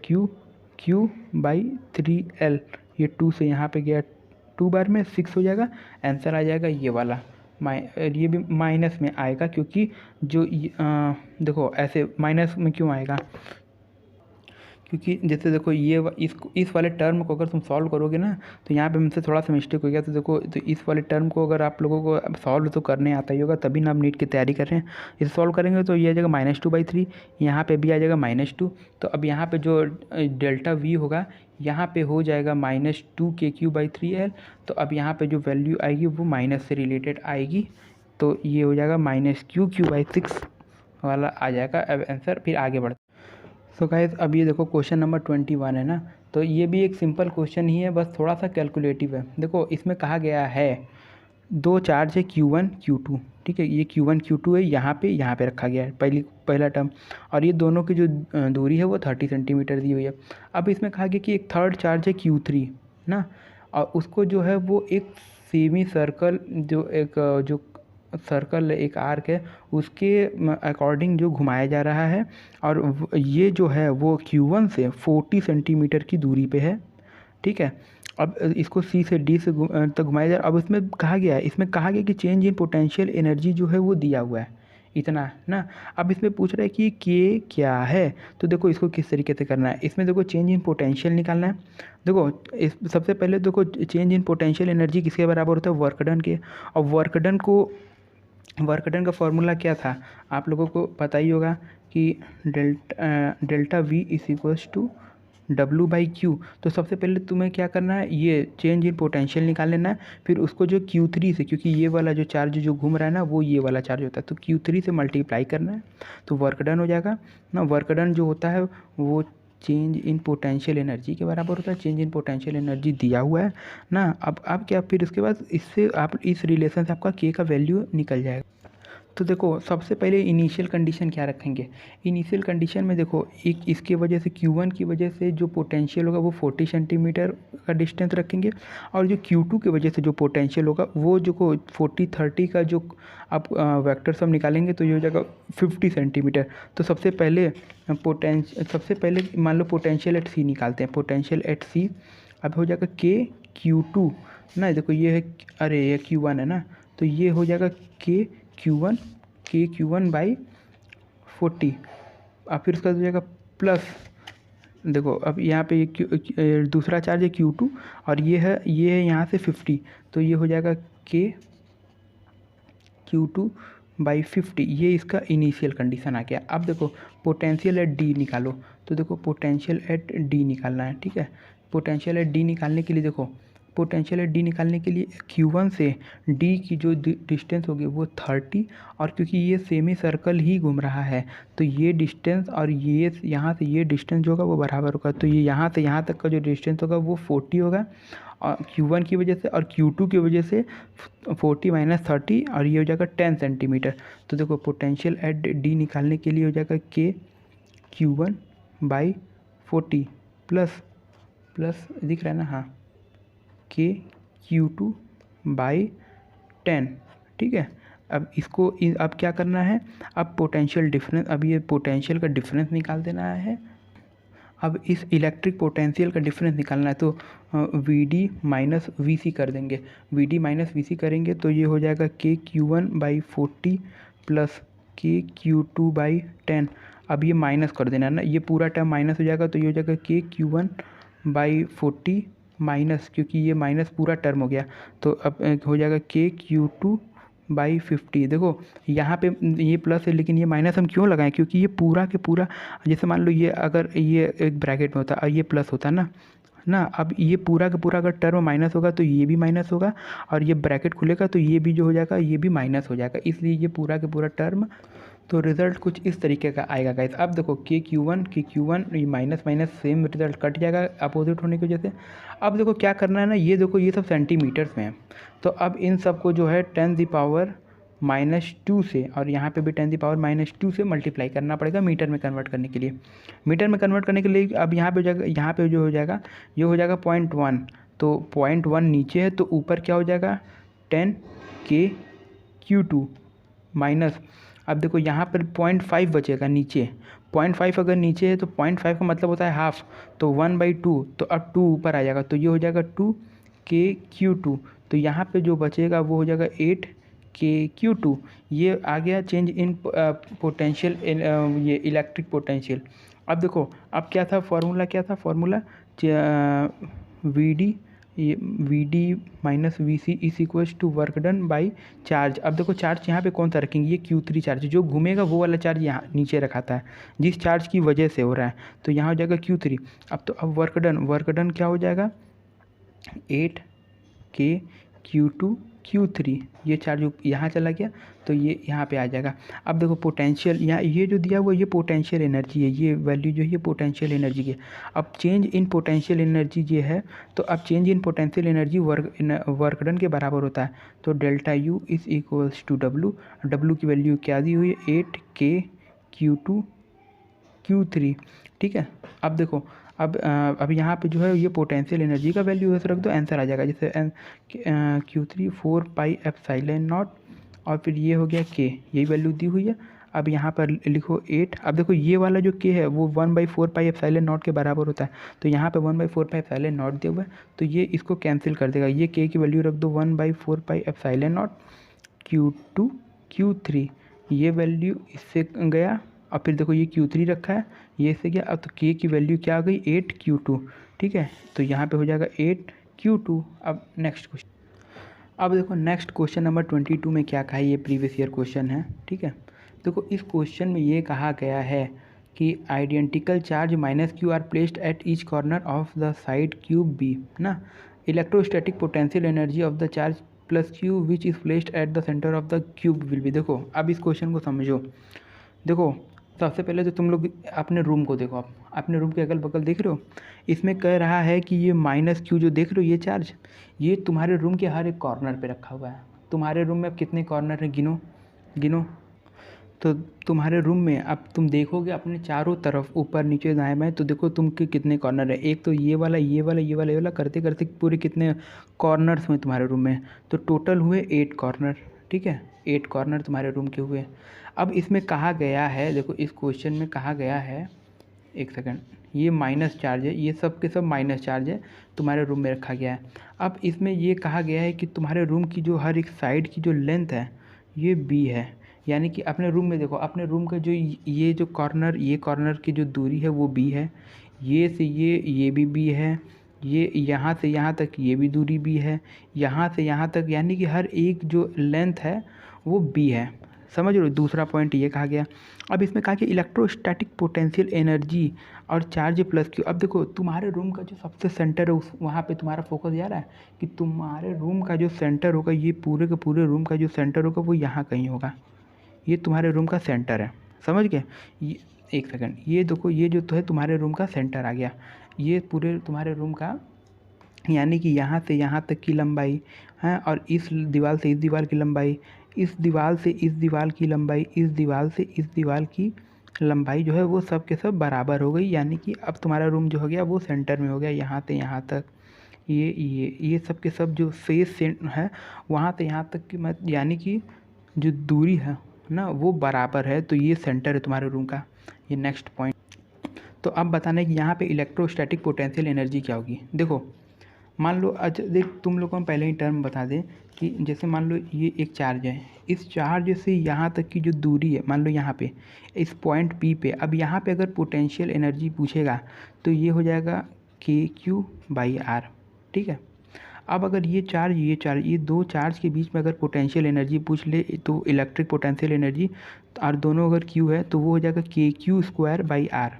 Q/3L, ये 2 से यहाँ पे गया 2 बार में 6 हो जाएगा, आंसर आ जाएगा ये वाला। ये भी माइनस में आएगा, क्योंकि जो देखो ऐसे माइनस में क्यों आएगा, क्योंकि जैसे देखो इस वाले टर्म को अगर तुम सॉल्व करोगे ना, तो यहाँ पे मुझसे थोड़ा सा मिस्टेक हो गया। तो देखो, तो इस वाले टर्म को अगर आप लोगों को सॉल्व तो करने आता ही होगा, तभी ना आप नीट की तैयारी कर रहे हैं। इसे सॉल्व करेंगे तो ये आ जाएगा -2/3, यहाँ पे भी आ जाएगा -2। तो अब यहाँ पे जो डेल्टा V होगा, यहाँ पे हो जाएगा -2KQ/3L। तो अब यहाँ पे जो वैल्यू आएगी वो माइनस से रिलेटेड आएगी, तो ये हो जाएगा -QQ/6 वाला आ जाएगा। अब आंसर फिर आगे बढ़ते। सो गाइस, अब ये देखो क्वेश्चन नंबर 21 है ना, तो ये भी एक सिंपल क्वेश्चन ही है, बस थोड़ा सा कैलकुलेटिव है। देखो इसमें कहा गया है 2 चार्ज है Q1 Q2, ठीक है। ये Q1 Q2 है, यहाँ पे रखा गया है पहला टर्म, और ये दोनों की जो दूरी है वो 30 सेंटीमीटर दी हुई है। अब इसमें कहा गया कि एक थर्ड चार्ज है Q3 ना, और उसको जो है वो एक सेमी सर्कल, जो सर्कल एक आर्क है उसके अकॉर्डिंग जो घुमाया जा रहा है, और ये जो है वो Q1 से 40 सेंटीमीटर की दूरी पे है, ठीक है। अब इसको C से D से तक घुमाया जा रहा है। अब इसमें कहा गया कि चेंज इन पोटेंशियल एनर्जी जो है वो दिया हुआ है इतना ना। अब इसमें पूछ रहा है कि K क्या है, तो देखो इसको किस तरीके से करना है। इसमें देखो चेंज इन पोटेंशियल निकालना है। देखो सबसे पहले देखो चेंज इन पोटेंशियल एनर्जी किसके बराबर होता है, वर्क डन के। और वर्क डन का फॉर्मूला क्या था, आप लोगों को पता ही होगा कि डेल्टा V = W/Q। तो सबसे पहले तुम्हें क्या करना है, ये चेंज इन पोटेंशियल निकाल लेना है। फिर उसको जो Q3 से, क्योंकि ये वाला जो चार्ज जो घूम रहा है ना वो ये वाला चार्ज होता है, तो Q3 से मल्टीप्लाई करना है, तो वर्क डन हो जाएगा ना। वर्क डन जो होता है वो चेंज इन पोटेंशियल एनर्जी के बराबर होता है। चेंज इन पोटेंशियल एनर्जी दिया हुआ है ना। अब क्या, फिर उसके बाद इससे आप इस रिलेशन से आपका K का वैल्यू निकल जाएगा। तो देखो सबसे पहले इनिशियल कंडीशन क्या रखेंगे। इनिशियल कंडीशन में देखो एक इसके वजह से Q1 की वजह से जो पोटेंशियल होगा वो 40 सेंटीमीटर का डिस्टेंस रखेंगे, और जो Q2 की वजह से जो पोटेंशियल होगा वो जो 40-30 का जो आप वेक्टर सब निकालेंगे, तो ये हो जाएगा 50 सेंटीमीटर। तो सबसे पहले मान लो पोटेंशियल एट C निकालते हैं। पोटेंशियल एट C अब हो जाएगा KQ2 ना। देखो ये है, अरे ये Q1 है ना, तो ये हो जाएगा KQ1/40। अब फिर उसका हो जाएगा प्लस, देखो अब यहाँ पे दूसरा चार्ज है Q2, और ये है यहाँ से 50, तो ये हो जाएगा KQ2/50। ये इसका इनिशियल कंडीशन आ गया। अब देखो पोटेंशियल एट D निकालो, तो देखो पोटेंशियल एट D निकालना है, ठीक है। पोटेंशियल एट D निकालने के लिए देखो, पोटेंशियल एट D निकालने के लिए Q1 से D की जो डिस्टेंस होगी वो 30, और क्योंकि ये सेमी सर्कल ही घूम रहा है, तो ये डिस्टेंस और ये यहाँ से ये डिस्टेंस जो होगा वो बराबर होगा। तो ये यहाँ से यहाँ तक का जो डिस्टेंस होगा वो 40 होगा, और Q1 की वजह से, और Q2 की वजह से 40 - 30, और ये हो जाएगा 10 सेंटीमीटर। तो देखो पोटेंशियल एट D निकालने के लिए हो जाएगा KQ1/40 प्लस दिख रहा है ना, हाँ, KQ2/10, ठीक है। अब इसको अब क्या करना है, अब पोटेंशियल डिफरेंस, अब ये पोटेंशियल का डिफरेंस निकाल देना है। अब इस इलेक्ट्रिक पोटेंशियल का डिफरेंस निकालना है, तो VD - VC कर देंगे। VD - VC करेंगे तो ये हो जाएगा KQ1/40 प्लस KQ2/10। अब ये माइनस कर देना ना, ये पूरा टर्म माइनस हो जाएगा तो ये हो जाएगा KQ1/40 माइनस, क्योंकि ये माइनस पूरा टर्म हो गया तो अब हो जाएगा KQ2/50। देखो यहाँ पे ये प्लस है लेकिन ये माइनस हम क्यों लगाएं, क्योंकि ये पूरा के पूरा, जैसे मान लो ये अगर ये एक ब्रैकेट में होता और ये प्लस होता ना, अब ये पूरा का पूरा अगर टर्म माइनस होगा तो ये भी माइनस होगा, और ये ब्रैकेट खुलेगा तो ये भी जो हो जाएगा ये भी माइनस हो जाएगा, इसलिए ये पूरा का पूरा टर्म। तो रिजल्ट कुछ इस तरीके का आएगा गाइस। अब देखो KQ1 ये minus minus same result cut जाएगा अपोजिट होने की वजह से। अब देखो क्या करना है ना, ये देखो ये सब सेंटीमीटर्स में है, तो अब इन सब को जो है 10⁻⁻² से, और यहाँ पे भी 10⁻⁻² से मल्टीप्लाई करना पड़ेगा मीटर में कन्वर्ट करने के लिए। मीटर में कन्वर्ट करने के लिए अब यहाँ पे हो जाएगा, यहाँ पे जो हो जाएगा ये हो जाएगा 0.1, तो 0.1 नीचे है तो ऊपर क्या हो जाएगा 10KQ2 माइनस, अब देखो यहाँ पर 0.5 बचेगा नीचे, 0.5 अगर नीचे है तो 0.5 का मतलब होता है हाफ, तो 1/2, तो अब 2 ऊपर आ जाएगा तो ये हो जाएगा 2KQ2, तो यहाँ पे जो बचेगा वो हो जाएगा 8KQ2। ये आ गया चेंज इन पोटेंशियल, ये इलेक्ट्रिक पोटेंशियल। अब देखो अब क्या था फॉर्मूला, क्या था फॉर्मूला, VD ये VD minus VC is equals to work done by charge. अब देखो चार्ज यहाँ पे कौन सा रखेंगे, ये Q3 चार्ज, जो घूमेगा वो वाला चार्ज यहाँ नीचे रखा था जिस चार्ज की वजह से हो रहा है, तो यहाँ हो जाएगा Q3। अब तो अब वर्क डन क्या हो जाएगा 8KQ2Q3, ये चार्ज यहाँ चला गया तो ये यहाँ पे आ जाएगा। अब देखो पोटेंशियल, यहाँ ये जो दिया हुआ ये पोटेंशियल एनर्जी है, ये वैल्यू जो है ये पोटेंशियल एनर्जी की है। अब चेंज इन पोटेंशियल एनर्जी ये है, तो अब change in potential energy work done के बराबर होता है, तो ΔU is equals to W की वैल्यू क्या दी हुई है 8KQ2Q3, ठीक है। अब देखो अब यहाँ पे जो है ये पोटेंशियल एनर्जी का वैल्यू है, रख दो आंसर आ जाएगा, जैसे Q3 4πε0 और फिर ये हो गया K, यही वैल्यू दी हुई है। अब यहाँ पर लिखो 8, अब देखो ये वाला जो K है वो 1/4πε0 के बराबर होता है, तो यहाँ पे 1/4πε0 दिया हुआ है तो ये इसको कैंसिल कर देगा, ये K की वैल्यू रख दो 1/4πε0 Q2Q3, ये वैल्यू इससे गया, और फिर देखो ये Q3 रखा है ये इससे गया, अब तो K की वैल्यू क्या आ गई 8Q2, ठीक है, तो यहाँ पे हो जाएगा 8Q2। अब नेक्स्ट क्वेश्चन, अब देखो नेक्स्ट क्वेश्चन नंबर 22 में क्या कहा है, ये प्रीवियस ईयर क्वेश्चन है, ठीक है। देखो इस क्वेश्चन में ये कहा गया है कि identical charge -Q are placed at each corner of the side cube B ना, electrostatic potential energy of the charge plus Q which is placed at the centre of the cube will be. देखो अब इस question को समझो, देखो सबसे पहले तो तुम लोग अपने रूम को देखो, आप अपने रूम के अगल बगल देख रहे हो, इसमें कह रहा है कि ये -Q जो देख रहे हो ये चार्ज, ये तुम्हारे रूम के हर एक कॉर्नर पे रखा हुआ है। तुम्हारे रूम में अब कितने कॉर्नर हैं गिनो, तो तुम्हारे रूम में अब तुम देखोगे अपने चारों तरफ ऊपर नीचे दाएं बाएं, तो देखो तुमके कितने कॉर्नर है, एक तो ये वाला ये वाला ये वाला ये वाला करते करते पूरे कितने कॉर्नर्स में तुम्हारे रूम में, तो टोटल हुए 8 कॉर्नर, ठीक है, 8 कॉर्नर तुम्हारे रूम के हुए। अब इसमें कहा गया है, देखो इस क्वेश्चन में कहा गया है, एक सेकंड, ये माइनस चार्ज है, ये सब के सब माइनस चार्ज है तुम्हारे रूम में रखा गया है। अब इसमें ये कहा गया है कि तुम्हारे रूम की जो हर एक साइड की जो लेंथ है ये B है, यानी कि अपने रूम में देखो, अपने रूम का जो ये जो कॉर्नर, ये कॉर्नर की जो दूरी है वो B है, ये से ये भी B है, ये यहाँ से यहाँ तक ये भी दूरी B है, यहाँ से यहाँ तक, यानी कि हर एक जो लेंथ है वो B है, समझ रहे हो। दूसरा पॉइंट ये कहा गया। अब इसमें कहा कि इलेक्ट्रोस्टैटिक पोटेंशियल एनर्जी और चार्ज प्लस Q। अब देखो तुम्हारे रूम का जो सबसे सेंटर है उस वहाँ पे तुम्हारा फोकस जा रहा है कि तुम्हारे रूम का जो सेंटर होगा, ये पूरे के पूरे रूम का जो सेंटर होगा वो यहाँ कहीं होगा, ये तुम्हारे रूम का सेंटर है, समझ गए। ये एक सेकंड, ये देखो ये जो तो है तुम्हारे रूम का सेंटर आ गया, ये पूरे तुम्हारे रूम का, यानी कि यहाँ से यहाँ तक की लंबाई है, और इस दीवार से इस दीवार की लंबाई, इस दीवार से इस दीवार की लंबाई, इस दीवार से इस दीवार की लंबाई जो है वो सब के सब बराबर हो गई, यानी कि अब तुम्हारा रूम जो हो गया वो सेंटर में हो गया, यहाँ से यहाँ तक ये सब के सब जो फेस है वहाँ से यहाँ तक की यानी कि जो दूरी है ना वो बराबर है, तो ये सेंटर है तुम्हारे रूम का। ये नेक्स्ट पॉइंट, तो अब बताना है कि यहाँ पे इलेक्ट्रोस्टैटिक पोटेंशियल एनर्जी क्या होगी। देखो मान लो अच्छा देख, तुम लोग को हम पहले ही टर्म बता दें कि जैसे मान लो ये एक चार्ज है, इस चार्ज से यहाँ तक की जो दूरी है, मान लो यहाँ पे इस पॉइंट पी पे, अब यहाँ पे अगर पोटेंशियल एनर्जी पूछेगा तो ये हो जाएगा KQ/R, ठीक है। अब अगर ये दो चार्ज के बीच में अगर पोटेंशियल एनर्जी पूछ ले तो इलेक्ट्रिक पोटेंशियल एनर्जी, और दोनों अगर Q है तो वो हो जाएगा KQ²/R।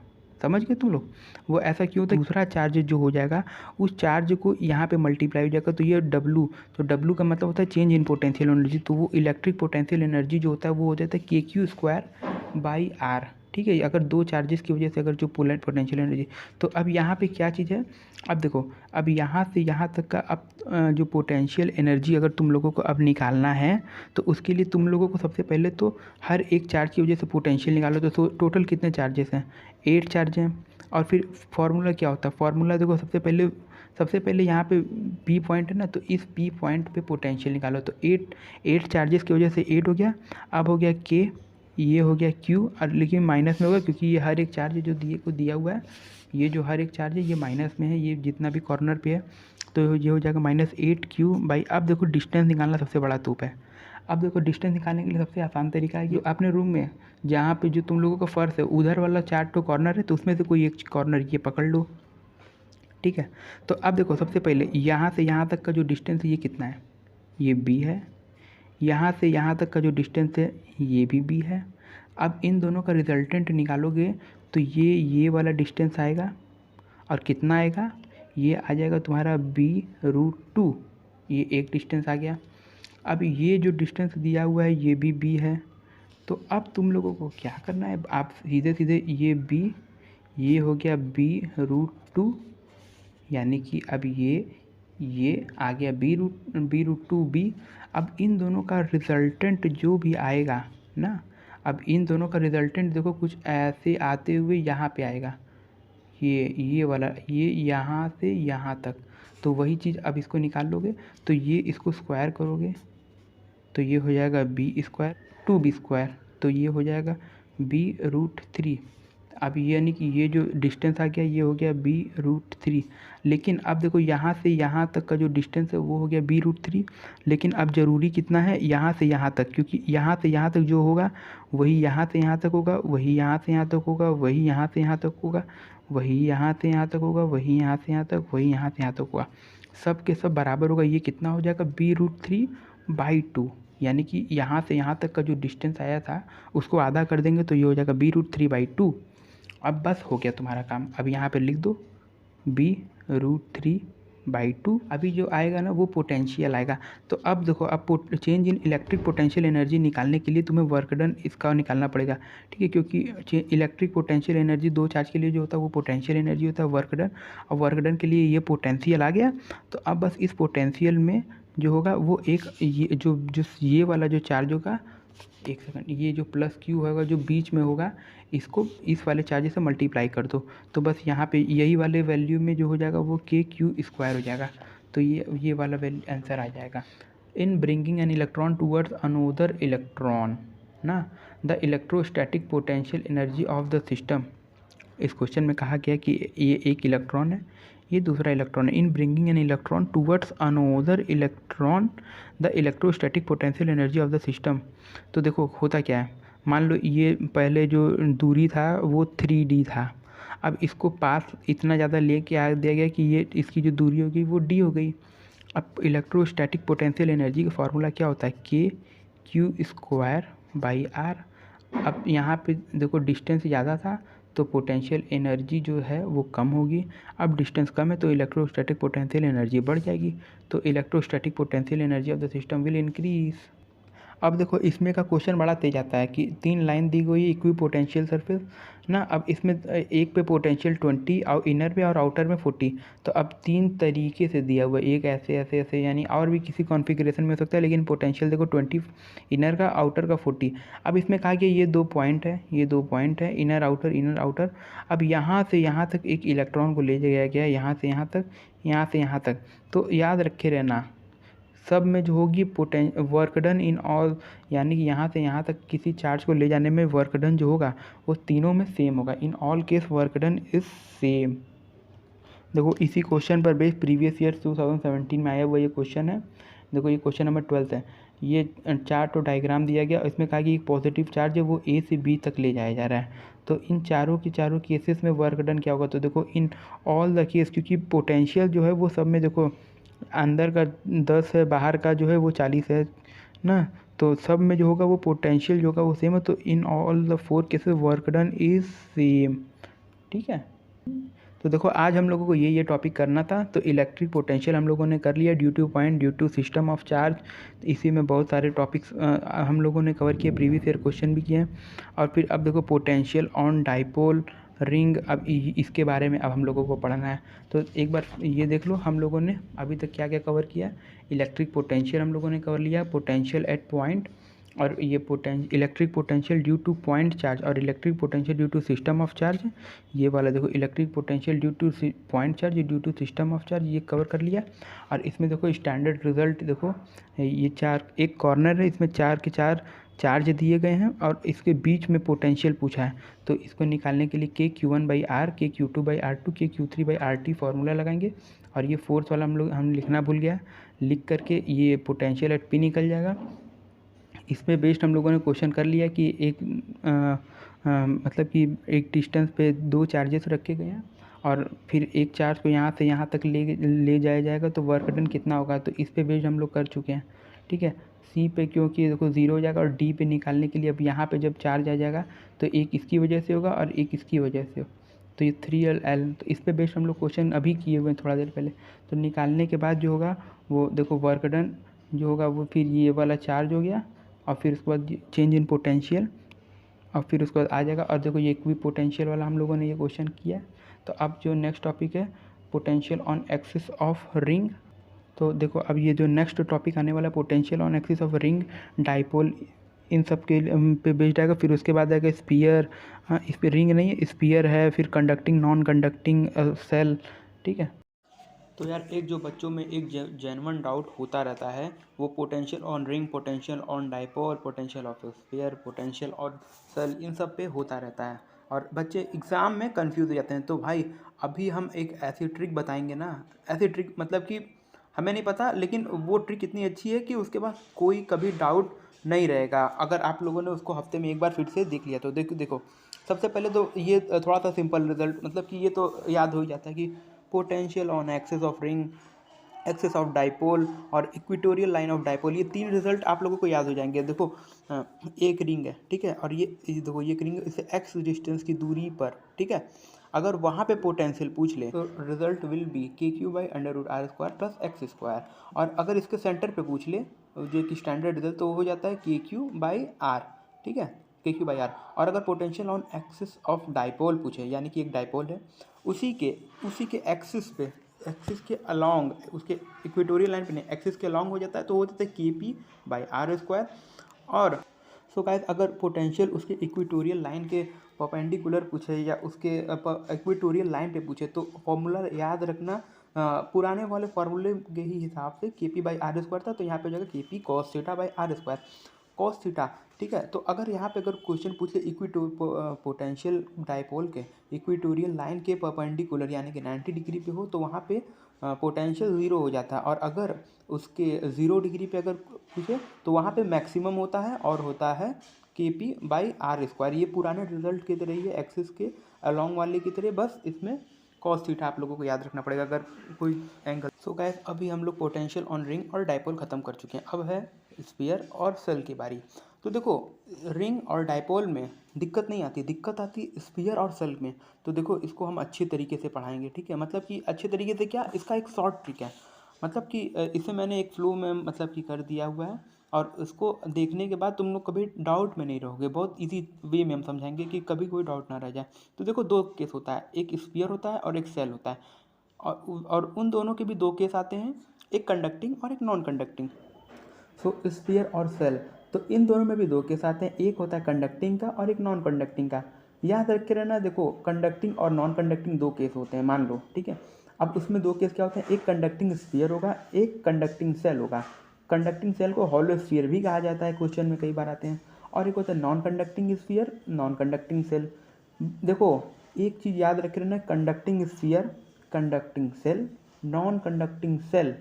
समझ गए तुम लोग? वो ऐसा क्यों होता है, दूसरा चार्ज जो हो जाएगा उस चार्ज को यहाँ पे मल्टीप्लाई हो जाएगा, तो ये W, तो W का मतलब होता है चेंज इन पोटेंशियल एनर्जी, तो वो इलेक्ट्रिक पोटेंशियल एनर्जी जो होता है वो हो जाता है KQ²/R, ठीक है। अगर दो चार्जेस की वजह से अगर जो पोटेंशियल एनर्जी, तो अब यहाँ पे क्या चीज़ है, अब देखो, अब यहाँ से यहाँ तक का अब जो पोटेंशियल एनर्जी अगर तुम लोगों को अब निकालना है तो उसके लिए तुम लोगों को सबसे पहले तो हर एक चार्ज की वजह से पोटेंशियल निकालो, तो टोटल कितने चार्जेस हैं, 8 चार्ज हैं। और फिर फार्मूला क्या होता है, फार्मूला देखो, सबसे पहले यहाँ पे P पॉइंट है ना, तो इस P पॉइंट पे पोटेंशियल निकालो, तो 8 चार्जेस की वजह से 8 हो गया। अब हो गया K, ये हो गया Q, और लेकिन माइनस में होगा क्योंकि ये हर एक चार्ज जो दिया हुआ है, ये जो हर एक चार्ज है ये माइनस में है, ये जितना भी कॉर्नर पे है, तो ये हो जाएगा -8Q/। अब देखो डिस्टेंस निकालना सबसे बड़ा तूप है। अब देखो डिस्टेंस निकालने के लिए सबसे आसान तरीका है कि अपने रूम में जहाँ पे जो तुम लोगों का फर्श है उधर वाला 4 तो कॉर्नर है, तो उसमें से कोई एक कॉर्नर ये पकड़ लो, ठीक है। तो अब देखो सबसे पहले यहाँ से यहाँ तक का जो डिस्टेंस है ये कितना है, ये B है। यहाँ से यहाँ तक का जो डिस्टेंस है ये भी B है। अब इन दोनों का रिजल्टेंट निकालोगे तो ये वाला डिस्टेंस आएगा, और कितना आएगा, ये आ जाएगा तुम्हारा B√2, ये एक डिस्टेंस आ गया। अब ये जो डिस्टेंस दिया हुआ है ये भी B है, तो अब तुम लोगों को क्या करना है, आप सीधे सीधे ये हो गया B√2, यानी कि अब ये आ गया B√2B। अब इन दोनों का रिजल्टेंट जो भी आएगा ना, अब इन दोनों का रिजल्टेंट देखो कुछ ऐसे आते हुए यहाँ पे आएगा, ये वाला, ये यहाँ से यहाँ तक, तो वही चीज़ अब इसको निकाल लोगे तो ये इसको स्क्वायर करोगे तो ये हो जाएगा B² 2B², तो ये हो जाएगा B√3। अब ये यानी कि ये जो डिस्टेंस आ गया ये हो गया B√3, लेकिन अब देखो यहाँ से यहाँ तक का जो डिस्टेंस है वो हो गया B√3, लेकिन अब ज़रूरी कितना है, यहाँ से यहाँ तक, क्योंकि यहाँ से यहाँ तक जो होगा वही यहाँ से यहाँ तक होगा, वही यहाँ से यहाँ तक होगा, वही यहाँ से यहाँ तक होगा, वही यहाँ से यहाँ तक होगा, वही यहाँ से यहाँ तक, वही यहाँ से यहाँ तक होगा, सब के सब बराबर होगा। ये कितना हो जाएगा B√3/2, यानी कि यहाँ से यहाँ तक का जो डिस्टेंस आया था उसको आधा कर देंगे तो ये हो जाएगा B√3/2। अब बस हो गया तुम्हारा काम, अब यहाँ पे लिख दो B√3/2। अभी जो आएगा ना वो पोटेंशियल आएगा। तो अब देखो, अब चेंज इन इलेक्ट्रिक पोटेंशियल एनर्जी निकालने के लिए तुम्हें वर्क डन इसका निकालना पड़ेगा, ठीक है, क्योंकि इलेक्ट्रिक पोटेंशियल एनर्जी दो चार्ज के लिए जो होता है वो पोटेंशियल एनर्जी होता है वर्क डन, और वर्क डन के लिए ये पोटेंशियल आ गया। तो अब बस इस पोटेंशियल में जो होगा वो एक ये वाला जो चार्ज होगा, एक सेकंड, ये जो +Q होगा जो बीच में होगा इसको इस वाले चार्ज से मल्टीप्लाई कर दो, तो बस यहाँ पे यही वाले वैल्यू में जो हो जाएगा वो KQ² हो जाएगा, तो ये वाला वैल्यू आंसर आ जाएगा। In bringing an electron towards another electron ना, the electrostatic potential energy of the system. इस क्वेश्चन में कहा गया कि ये एक इलेक्ट्रॉन है, ये दूसरा इलेक्ट्रॉन है। इन bringing an electron towards another electron the electrostatic potential energy of the system. तो देखो होता क्या है, मान लो ये पहले जो दूरी था वो 3D था, अब इसको पास इतना ज़्यादा लेके आ दिया गया कि ये इसकी जो दूरी होगी वो D हो गई। अब इलेक्ट्रोस्टैटिक पोटेंशियल एनर्जी का फार्मूला क्या होता है, KQ²/R। अब यहाँ पे देखो डिस्टेंस ज़्यादा था तो पोटेंशियल एनर्जी जो है वो कम होगी, अब डिस्टेंस कम है तो इलेक्ट्रोस्टैटिक पोटेंशियल एनर्जी बढ़ जाएगी, तो electrostatic potential energy of the system will increase. अब देखो इसमें का क्वेश्चन बड़ा तेज आता है कि 3 लाइन दी गई इक्वी पोटेंशियल सरफेस ना, अब इसमें एक पे पोटेंशियल 20 और इनर पे और आउटर में 40, तो अब 3 तरीके से दिया हुआ है, एक ऐसे ऐसे ऐसे, यानी और भी किसी कॉन्फ़िगरेशन में हो सकता है, लेकिन पोटेंशियल देखो 20 इनर का, आउटर का 40। अब इसमें कहा गया ये 2 पॉइंट है, ये 2 पॉइंट है, इनर आउटर। अब यहाँ से यहाँ तक एक इलेक्ट्रॉन को ले जाया गया, यहाँ से यहाँ तक, यहाँ से यहाँ तक, तो याद रखे रहना सब में जो होगी वर्क डन इन ऑल, यानी कि यहाँ से यहाँ तक किसी चार्ज को ले जाने में वर्क डन जो होगा वो तीनों में सेम होगा। In all case work done is same, देखो इसी क्वेश्चन पर बेस्ड प्रीवियस ईयर 2017 में आया हुआ ये क्वेश्चन है। देखो ये क्वेश्चन नंबर 12 है। ये चार्ट और डायग्राम दिया गया, इसमें कहा कि एक पॉजिटिव चार्ज है वो ए से बी तक ले जाया जा रहा है। तो इन चारों की चारों केसेस में वर्क डन क्या होगा, तो देखो इन ऑल द केस, क्योंकि पोटेंशियल जो है वो सब में देखो अंदर का 10 है, बाहर का जो है वो 40 है ना, तो सब में जो होगा वो पोटेंशियल जो होगा वो सेम है। तो in all the 4 cases work done is same. ठीक है, तो देखो आज हम लोगों को ये टॉपिक करना था। तो इलेक्ट्रिक पोटेंशियल हम लोगों ने कर लिया, due to point, due to system of charge. इसी में बहुत सारे टॉपिक्स हम लोगों ने कवर किए, प्रीवियस ईयर क्वेश्चन भी किए हैं। और फिर अब देखो पोटेंशियल ऑन डाइपोल रिंग, अब इसके बारे में अब हम लोगों को पढ़ना है। तो एक बार ये देख लो हम लोगों ने अभी तक क्या क्या कवर किया। इलेक्ट्रिक पोटेंशियल हम लोगों ने कवर लिया, पोटेंशियल एट पॉइंट, और ये electric potential due to point charge, और electric potential due to system of charge. ये वाला देखो electric potential due to point charge due to system of charge, ये कवर कर लिया। और इसमें देखो स्टैंडर्ड रिजल्ट देखो, ये चार एक कॉर्नर है, इसमें 4 के 4 चार्ज दिए गए हैं और इसके बीच में पोटेंशियल पूछा है। तो इसको निकालने के लिए KQ1/R, KQ2/R2, KQ3/RT फॉर्मूला लगाएंगे। और ये फोर्स वाला हम लिखना भूल गया, लिख करके ये पोटेंशियल एट P निकल जाएगा। इस पे बेस्ड हम लोगों ने क्वेश्चन कर लिया कि एक मतलब कि एक डिस्टेंस पे 2 चार्जेस रखे गए हैं और फिर एक चार्ज को यहाँ से यहाँ तक ले जाया जाएगा, तो वर्क डन कितना होगा, तो इस पे बेस्ड हम लोग कर चुके हैं। ठीक है, सी पे क्योंकि देखो 0 हो जाएगा, और डी पे निकालने के लिए अब यहाँ पे जब चार्ज आ जाएगा तो एक इसकी वजह से होगा और एक इसकी वजह से हो, तो ये 3L। तो इस पे बेस्ड हम लोग क्वेश्चन अभी किए हुए हैं थोड़ा देर पहले। तो निकालने के बाद जो होगा वो देखो वर्क डन जो होगा वो फिर ये वाला चार्ज हो गया, और फिर उसके बाद चेंज इन पोटेंशियल, और फिर उसके बाद आ जाएगा। और देखो ये इक्वी पोटेंशियल वाला हम लोगों ने ये क्वेश्चन किया। तो अब जो नेक्स्ट टॉपिक है potential on axis of ring. तो देखो अब ये जो नेक्स्ट टॉपिक आने वाला है potential on axis of ring, dipole, इन सब के पे बेस्ड आएगा। फिर उसके बाद आएगा स्पीयर, हाँ इस पर रिंग नहीं है, स्पीयर है, फिर कंडक्टिंग नॉन कंडक्टिंग सेल। ठीक है, तो यार एक जो बच्चों में एक जेन्युइन डाउट होता रहता है वो potential on ring, potential on dipole, potential of sphere, potential on shell, इन सब पे होता रहता है और बच्चे एग्ज़ाम में कंफ्यूज हो जाते हैं। तो भाई अभी हम एक ऐसी ट्रिक बताएंगे ना, ऐसी ट्रिक मतलब कि हमें नहीं पता, लेकिन वो ट्रिक इतनी अच्छी है कि उसके बाद कोई कभी डाउट नहीं रहेगा अगर आप लोगों ने उसको हफ्ते में एक बार फिर से देख लिया तो। देखो सबसे पहले तो ये थोड़ा सा सिंपल रिजल्ट, मतलब कि ये तो याद हो ही जाता है कि potential on axis of ring, axis of dipole और इक्वेटोरियल लाइन ऑफ डाइपोल, ये 3 रिजल्ट आप लोगों को याद हो जाएंगे। देखो एक रिंग है, ठीक है, और ये देखो ये रिंग इसे एक्स डिस्टेंस की दूरी पर, ठीक है, अगर वहाँ पे पोटेंशियल पूछ ले तो result will be KQ/√R² plus x²। और अगर इसके सेंटर पे पूछ ले जो कि स्टैंडर्ड रिजल्ट, तो वो हो जाता है KQ/R, ठीक है, KQ/R। और अगर potential on axis of dipole पूछे, यानी कि एक डाइपोल है उसी के एक्सिस पे, एक्सिस के अलॉन्ग, उसके इक्वेटोरियल लाइन पे नहीं, एक्सिस के अलॉन्ग हो जाता है, तो हो जाता है KP/R²। और सो गाइस अगर पोटेंशियल उसके इक्वेटोरियल लाइन के परपेंडिकुलर पूछे या उसके इक्वेटोरियल लाइन पे पूछे, तो फॉर्मूला याद रखना पुराने वाले फार्मूले के ही हिसाब से KP/R² था, तो यहाँ पे हो जाएगा KP cos θ/R², cos theta. ठीक है, तो अगर यहाँ पे अगर क्वेश्चन पूछ ले पोटेंशियल डाइपोल के इक्वेटोरियल लाइन के परपेंडिकुलर यानी कि 90 डिग्री पे हो, तो वहाँ पे पोटेंशियल 0 हो जाता है। और अगर उसके 0 डिग्री पे अगर पूछे तो वहाँ पे मैक्सिमम होता है और होता है KP/R²। ये पुराने रिजल्ट की तरह ही है, एक्सिस के अलॉन्ग वाले की तरह, बस इसमें cos थीटा आप लोगों को याद रखना पड़ेगा अगर कोई एंगल। सो गाइस अभी हम लोग पोटेंशियल ऑन रिंग और डाइपोल ख़त्म कर चुके हैं, अब है स्फीयर और सेल की बारी। तो देखो रिंग और डाइपोल में दिक्कत नहीं आती, दिक्कत आती स्फीयर और सेल में। तो देखो इसको हम अच्छे तरीके से पढ़ाएंगे, ठीक है, मतलब कि अच्छे तरीके से क्या, इसका एक शॉर्ट ट्रिक है, मतलब कि इसे मैंने एक फ्लो में मतलब कि कर दिया हुआ है, और उसको देखने के बाद तुम लोग कभी डाउट में नहीं रहोगे, बहुत इजी वे में हम समझाएंगे कि कभी कोई डाउट ना रह जाए। तो देखो 2 केस होता है, एक स्फीयर होता है और एक सेल होता है, और उन दोनों के भी 2 केस आते हैं, एक कंडक्टिंग और एक नॉन कंडक्टिंग। सो स्फीयर और सेल, तो इन दोनों में भी 2 केस आते हैं, एक होता है कंडक्टिंग का और एक नॉन कंडक्टिंग का। याद रख के रहना, देखो कंडक्टिंग और नॉन कंडक्टिंग 2 केस होते हैं मान लो, ठीक है। अब उसमें 2 केस क्या होते हैं, एक कंडक्टिंग स्फीयर होगा, एक कंडक्टिंग सेल होगा। कंडक्टिंग सेल को हॉलो स्फीयर भी कहा जाता है, क्वेश्चन में कई बार आते हैं। और एक होता है non conducting sphere, non conducting shell. देखो एक चीज़ याद रख के रहना, conducting sphere conducting shell, non conducting shell,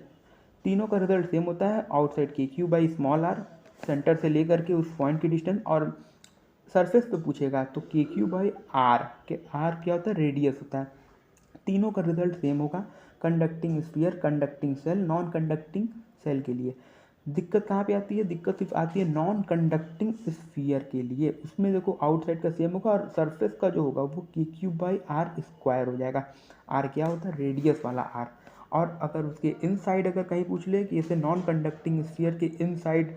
तीनों का रिजल्ट सेम होता है, outside K Q by small R, centre से लेकर के उस पॉइंट की डिस्टेंस, और सरफेस पे पूछेगा तो के क्यू बाई आर, के आर क्या होता है, रेडियस होता है। तीनों का रिजल्ट सेम होगा, conducting sphere, conducting shell, non conducting shell के लिए। दिक्कत कहाँ पे आती है, दिक्कत सिर्फ आती है नॉन कंडक्टिंग स्फीयर के लिए। उसमें देखो आउटसाइड का सेम होगा और सरफेस का जो होगा वो के क्यू बाई आर स्क्वायर हो जाएगा। आर क्या होता है, रेडियस वाला आर। और अगर उसके इनसाइड अगर कहीं पूछ ले कि इसे नॉन कंडक्टिंग स्फीयर के इनसाइड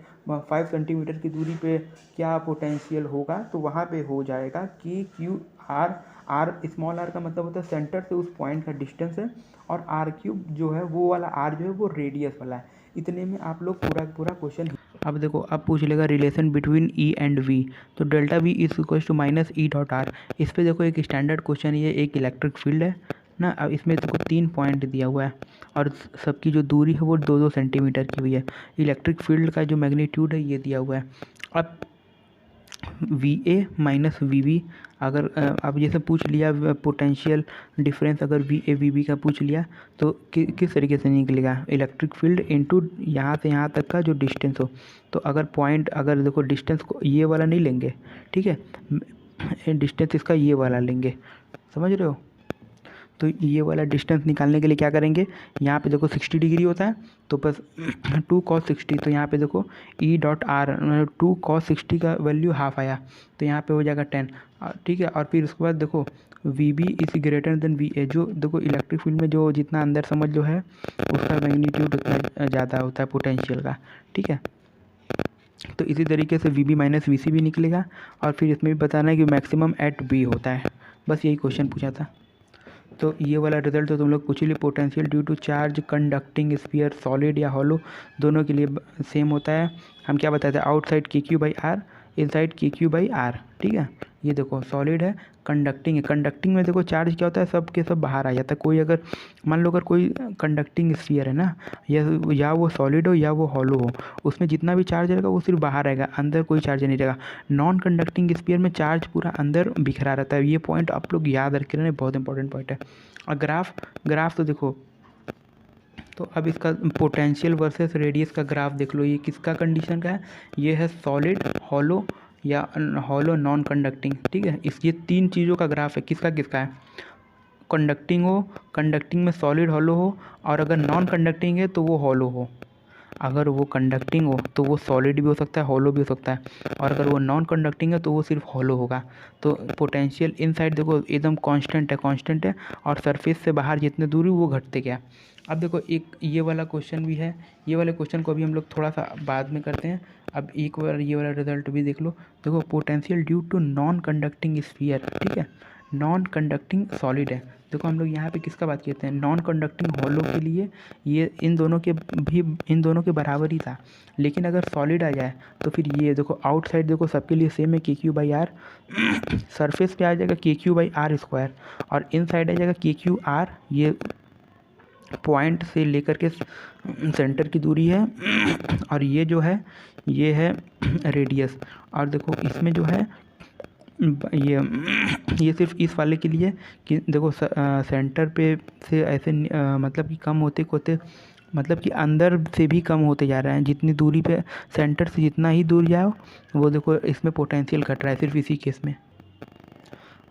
5 सेंटीमीटर की दूरी पे क्या पोटेंशियल होगा, तो वहाँ पे हो जाएगा कि Q R, R small R का मतलब होता है सेंटर से उस पॉइंट का डिस्टेंस है, और आर क्यूब जो है वो वाला आर जो है वो रेडियस वाला है। इतने में आप लोग पूरा पूरा क्वेश्चन। अब देखो अब पूछ लेगा relation between E and V, तो delta V is equal to minus E dot R. इस पे देखो एक स्टैंडर्ड क्वेश्चन, ये एक इलेक्ट्रिक फील्ड है ना। अब इसमें देखो 3 पॉइंट दिया हुआ है और सबकी जो दूरी है वो 2-2 सेंटीमीटर की हुई है। इलेक्ट्रिक फील्ड का जो मैग्नीट्यूड है ये दिया हुआ है। अब V A minus V B, अगर अब जैसे पूछ लिया पोटेंशियल डिफरेंस, अगर वी ए वी बी का पूछ लिया तो किस तरीके से निकलेगा, इलेक्ट्रिक फील्ड इनटू यहाँ से यहाँ तक का जो डिस्टेंस हो। तो अगर पॉइंट, अगर देखो डिस्टेंस को ये वाला नहीं लेंगे, ठीक है, डिस्टेंस इसका ये वाला लेंगे, समझ रहे हो। तो ये वाला डिस्टेंस निकालने के लिए क्या करेंगे, यहाँ पे देखो 60 डिग्री होता है, तो बस 2 cos 60, तो यहाँ पे देखो ई डॉट आर, 2 cos 60 का वैल्यू हाफ आया, तो यहाँ पे हो जाएगा 10, ठीक है। और फिर उसके बाद देखो V B is greater than V A, जो देखो इलेक्ट्रिक फील्ड में जो जितना अंदर समझ जो है उसका मैग्नीट्यूड उतना ज़्यादा होता है पोटेंशियल का, ठीक है। तो इसी तरीके से वी बी माइनस वी सी भी निकलेगा, और फिर इसमें भी बताना है कि मैक्सिमम एट बी होता है। बस यही क्वेश्चन पूछा था। तो ये वाला रिजल्ट तो तुम लोग पूछ ही लिए, potential due to charge conducting sphere solid या हॉलो दोनों के लिए सेम होता है। हम क्या बताए थे, outside K Q by are, inside के क्यू बाई आर, ठीक है। ये देखो सॉलिड है, कंडक्टिंग है, कंडक्टिंग में देखो चार्ज क्या होता है, सब के सब बाहर आ जाता है। कोई अगर मान लो अगर कोई कंडक्टिंग स्फीयर है ना, या वो सॉलिड हो या वो हॉलो हो, उसमें जितना भी चार्ज रहेगा वो सिर्फ बाहर आएगा, अंदर कोई चार्ज नहीं रहेगा। नॉन कंडक्टिंग स्फीयर में चार्ज पूरा अंदर बिखरा रहता है। ये पॉइंट आप लोग याद रख लेना, बहुत इंपॉर्टेंट पॉइंट है। और ग्राफ तो देखो, तो अब इसका पोटेंशियल वर्सेस रेडियस का ग्राफ देख लो, ये किसका कंडीशन का है, ये है सॉलिड, हॉलो या हॉलो नॉन कंडक्टिंग, ठीक है। ये 3 चीज़ों का ग्राफ है, किसका किसका है, कंडक्टिंग हो, कंडक्टिंग में सॉलिड हॉलो हो, और अगर नॉन कंडक्टिंग है तो वो हॉलो हो। अगर वो कंडक्टिंग हो तो वो सॉलिड भी हो सकता है, हॉलो भी हो सकता है, और अगर वो नॉन कंडक्टिंग है तो वो सिर्फ हॉलो होगा। तो पोटेंशियल इनसाइड देखो एकदम कांस्टेंट है, और सरफेस से बाहर जितने दूरी वो घटते गया। अब देखो एक ये वाला क्वेश्चन भी है, ये वाले क्वेश्चन को अभी हम लोग थोड़ा सा बाद में करते हैं। अब एक बार ये वाला रिजल्ट भी देख लो। देखो potential due to non conducting sphere, ठीक है, नॉन कंडक्टिंग सॉलिड है। देखो हम लोग यहाँ पे किसका बात करते हैं, नॉन कंडक्टिंग हॉलो के लिए ये इन दोनों के बराबर ही था। लेकिन अगर सॉलिड आ जाए तो फिर ये देखो आउटसाइड देखो सबके लिए सेम है, के क्यू बाई आर, सरफेस पे आ जाएगा के क्यू बाई आर स्क्वायर, और इन साइड आ जाएगा के क्यू आर, ये पॉइंट से लेकर के सेंटर की दूरी है, और ये जो है ये है रेडियस। और देखो इसमें जो है ये सिर्फ इस वाले के लिए कि देखो सेंटर पे से ऐसे मतलब कि कम होते होते, मतलब कि अंदर से भी कम होते जा रहे हैं, जितनी दूरी पे सेंटर से जितना ही दूर जाओ वो देखो इसमें पोटेंशियल घट रहा है सिर्फ इसी केस में।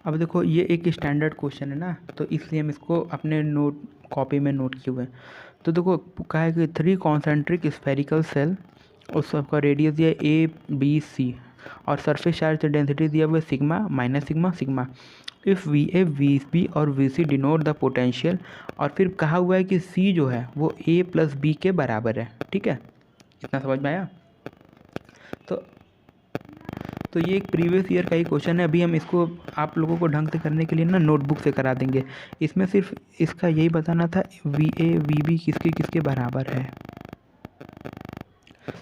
अब देखो ये एक स्टैंडर्ड क्वेश्चन है ना, तो इसलिए हम इसको अपने नोट कॉपी में नोट किए हुए हैं। तो देखो कहा है कि 3 कॉन्सेंट्रिक स्फेरिकल सेल, उस सबका रेडियस दिया ए बी सी, और सरफेस चार्ज डेंसिटी दिया हुआ है sigma minus sigma sigma. If V A V B और V C denote the potential, और फिर कहा हुआ है कि सी जो है वो ए प्लस बी के बराबर है, ठीक है। इतना समझ में आया। तो ये एक प्रीवियस ईयर का ही क्वेश्चन है। अभी हम इसको आप लोगों को ढंग से करने के लिए ना नोटबुक से करा देंगे। इसमें सिर्फ इसका यही बताना था वी ए वी बी किसके किसके बराबर है।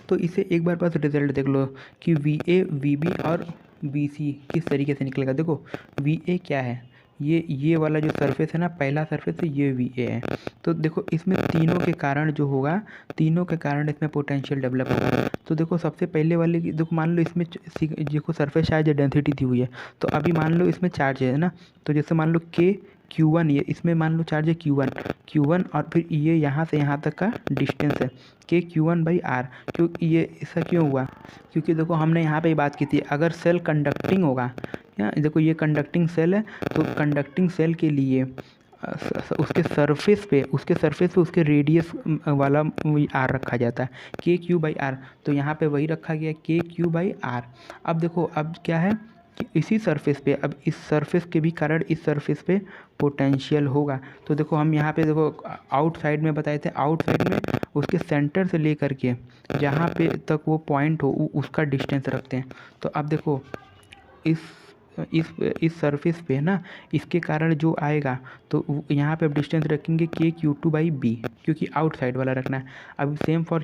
तो इसे एक बार बस रिजल्ट देख लो कि वी ए वी बी और वी सी किस तरीके से निकलेगा। देखो वी ए क्या है, ये वाला जो सरफेस है ना, पहला सरफेस है, ये वी ए है। तो देखो इसमें तीनों के कारण जो होगा, तीनों के कारण इसमें पोटेंशियल डेवलप होगा। तो देखो सबसे पहले वाले की देखो, मान लो इसमें देखो सरफेस चार्ज डेंसिटी दी हुई है, तो अभी मान लो इसमें चार्ज है ना, तो जैसे मान लो के Q1, ये इसमें मान लो चार्ज है Q1 और फिर ये यहाँ से यहाँ तक का डिस्टेंस है KQ1/R। क्यों ये ऐसा क्यों हुआ? क्योंकि देखो हमने यहाँ पे ही बात की थी, अगर सेल कंडक्टिंग होगा, या देखो ये कंडक्टिंग सेल है, तो कंडक्टिंग सेल के लिए उसके सरफेस पे उसके रेडियस वाला आर रखा जाता है KQ/R। तो यहाँ पे वही रखा गया KQ/R। अब देखो अब क्या है कि इसी सरफेस पे, अब इस सरफेस के भी कारण इस सरफेस पे पोटेंशियल होगा। तो देखो हम यहाँ पे देखो आउटसाइड में बताए थे, आउटसाइड में उसके सेंटर से लेकर के जहाँ पे तक वो पॉइंट हो उसका डिस्टेंस रखते हैं। तो अब देखो इस सरफेस पे ना, इसके कारण जो आएगा तो यहाँ पे अब डिस्टेंस रखेंगे KQ2/B, क्योंकि आउटसाइड वाला रखना है। अब सेम फॉर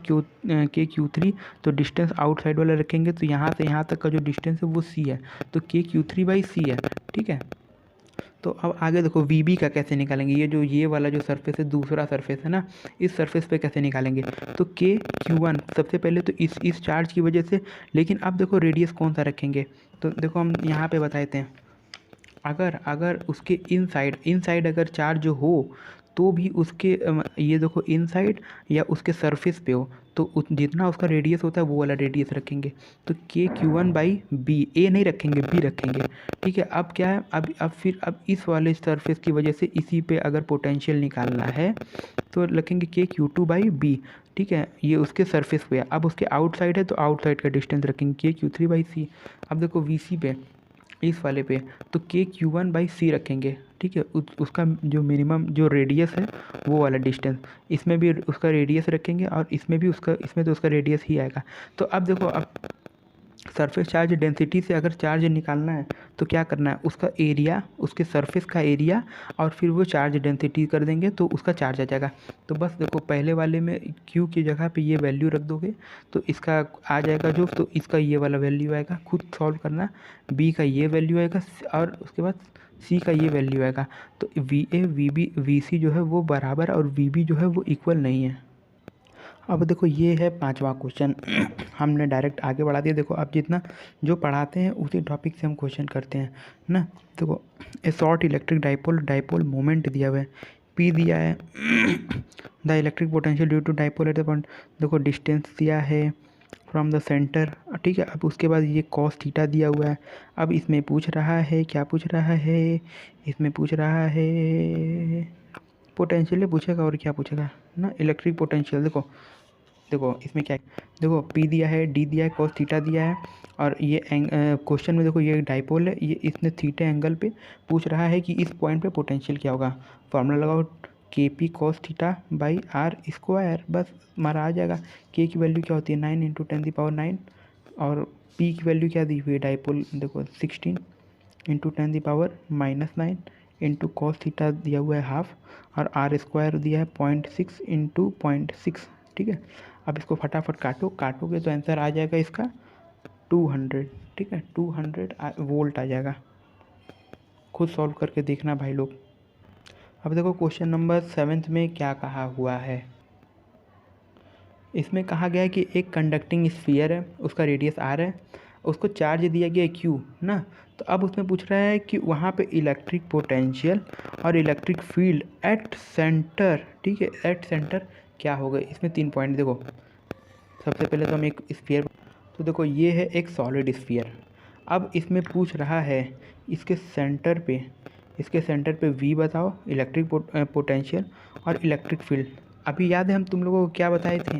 KQ3, तो डिस्टेंस आउटसाइड वाला रखेंगे, तो यहाँ से यहाँ तक का जो डिस्टेंस है वो C है, तो KQ3/C है। ठीक है, तो अब आगे देखो VB का कैसे निकालेंगे। ये वाला जो सरफेस है, दूसरा सरफेस है ना, इस सरफेस पे कैसे निकालेंगे? तो KQ1 सबसे पहले तो इस चार्ज की वजह से, लेकिन अब देखो रेडियस कौन सा रखेंगे? तो देखो हम यहाँ पे बताए थे, अगर उसके इनसाइड अगर चार्ज हो तो भी उसके ये देखो इनसाइड या उसके सरफेस पे हो, तो जितना उसका रेडियस होता है वो वाला रेडियस रखेंगे। तो KQ1/B, ए नहीं रखेंगे, B रखेंगे। ठीक है, अब क्या है, अब इस वाले सरफेस की वजह से इसी पे अगर पोटेंशियल निकालना है तो रखेंगे KQ2/B। ठीक है, ये उसके सरफेस पे है। अब उसके आउटसाइड है तो आउटसाइड का डिस्टेंस रखेंगे KQ3/C। अब देखो VC पे, इस वाले पे, तो KQ1/C रखेंगे। ठीक है, उसका जो मिनिमम जो रेडियस है वो वाला डिस्टेंस, इसमें भी उसका रेडियस रखेंगे और इसमें तो उसका रेडियस ही आएगा। तो अब देखो, अब सरफेस चार्ज डेंसिटी से अगर चार्ज निकालना है तो क्या करना है, उसका एरिया, उसके सरफेस का एरिया और फिर वो चार्ज डेंसिटी कर देंगे तो उसका चार्ज आ जाएगा। तो बस देखो पहले वाले में Q की जगह पे ये वैल्यू रख दोगे तो इसका आ जाएगा जो, तो इसका ये वाला वैल्यू आएगा, खुद सॉल्व करना। B का ये वैल्यू आएगा और उसके बाद C का ये वैल्यू आएगा। तो VA VB VC जो है वो बराबर और VB जो है वो इक्वल नहीं है। अब देखो ये है 5वां क्वेश्चन। हमने डायरेक्ट आगे बढ़ा दिया। देखो अब जितना जो पढ़ाते हैं उसी टॉपिक से हम क्वेश्चन करते हैं ना। देखो a short electric dipole moment दिया हुआ है, P दिया है, the electric potential due to dipole at the point, देखो डिस्टेंस दिया है फ्रॉम द सेंटर। ठीक है, अब उसके बाद ये कॉस थीटा दिया हुआ है। अब इसमें पूछ रहा है, क्या पूछ रहा है, इसमें पूछ रहा है पोटेंशियल पूछेगा और क्या पूछेगा ना, इलेक्ट्रिक पोटेंशियल। देखो इसमें क्या है, देखो P दिया है, D दिया है, cos थीटा दिया है और ये क्वेश्चन में देखो ये डाइपोल है, ये इसने थीटा एंगल पे पूछ रहा है कि इस पॉइंट पे पोटेंशियल क्या होगा। फार्मूला लगाओ KP cos θ/R², बस हमारा आ जाएगा। K की वैल्यू क्या होती है 9 × 10⁹ और P की वैल्यू क्या दी हुई है डाइपोल, देखो 16 × 10⁻⁹ इंटू cos थीटा दिया हुआ है हाफ और R² दिया है 0.6 × 0.6। ठीक है, अब इसको फटाफट काटोगे तो आंसर आ जाएगा इसका 200। ठीक है, 200 वोल्ट आ जाएगा। खुद सॉल्व करके देखना भाई लोग। अब देखो क्वेश्चन नंबर 7 में क्या कहा हुआ है। इसमें कहा गया है कि एक कंडक्टिंग स्फीयर है, उसका रेडियस R है, उसको चार्ज दिया गया Q ना। तो अब उसमें पूछ रहा है कि वहाँ पे इलेक्ट्रिक पोटेंशियल और इलेक्ट्रिक फील्ड एट सेंटर, ठीक है, एट सेंटर क्या होगा। इसमें 3 पॉइंट देखो। सबसे पहले तो हम एक स्फीयर, तो देखो ये है एक सॉलिड स्फीयर। अब इसमें पूछ रहा है इसके सेंटर पे V बताओ, इलेक्ट्रिक पोटेंशियल और इलेक्ट्रिक फील्ड। अभी याद है हम तुम लोगों को क्या बताए थे,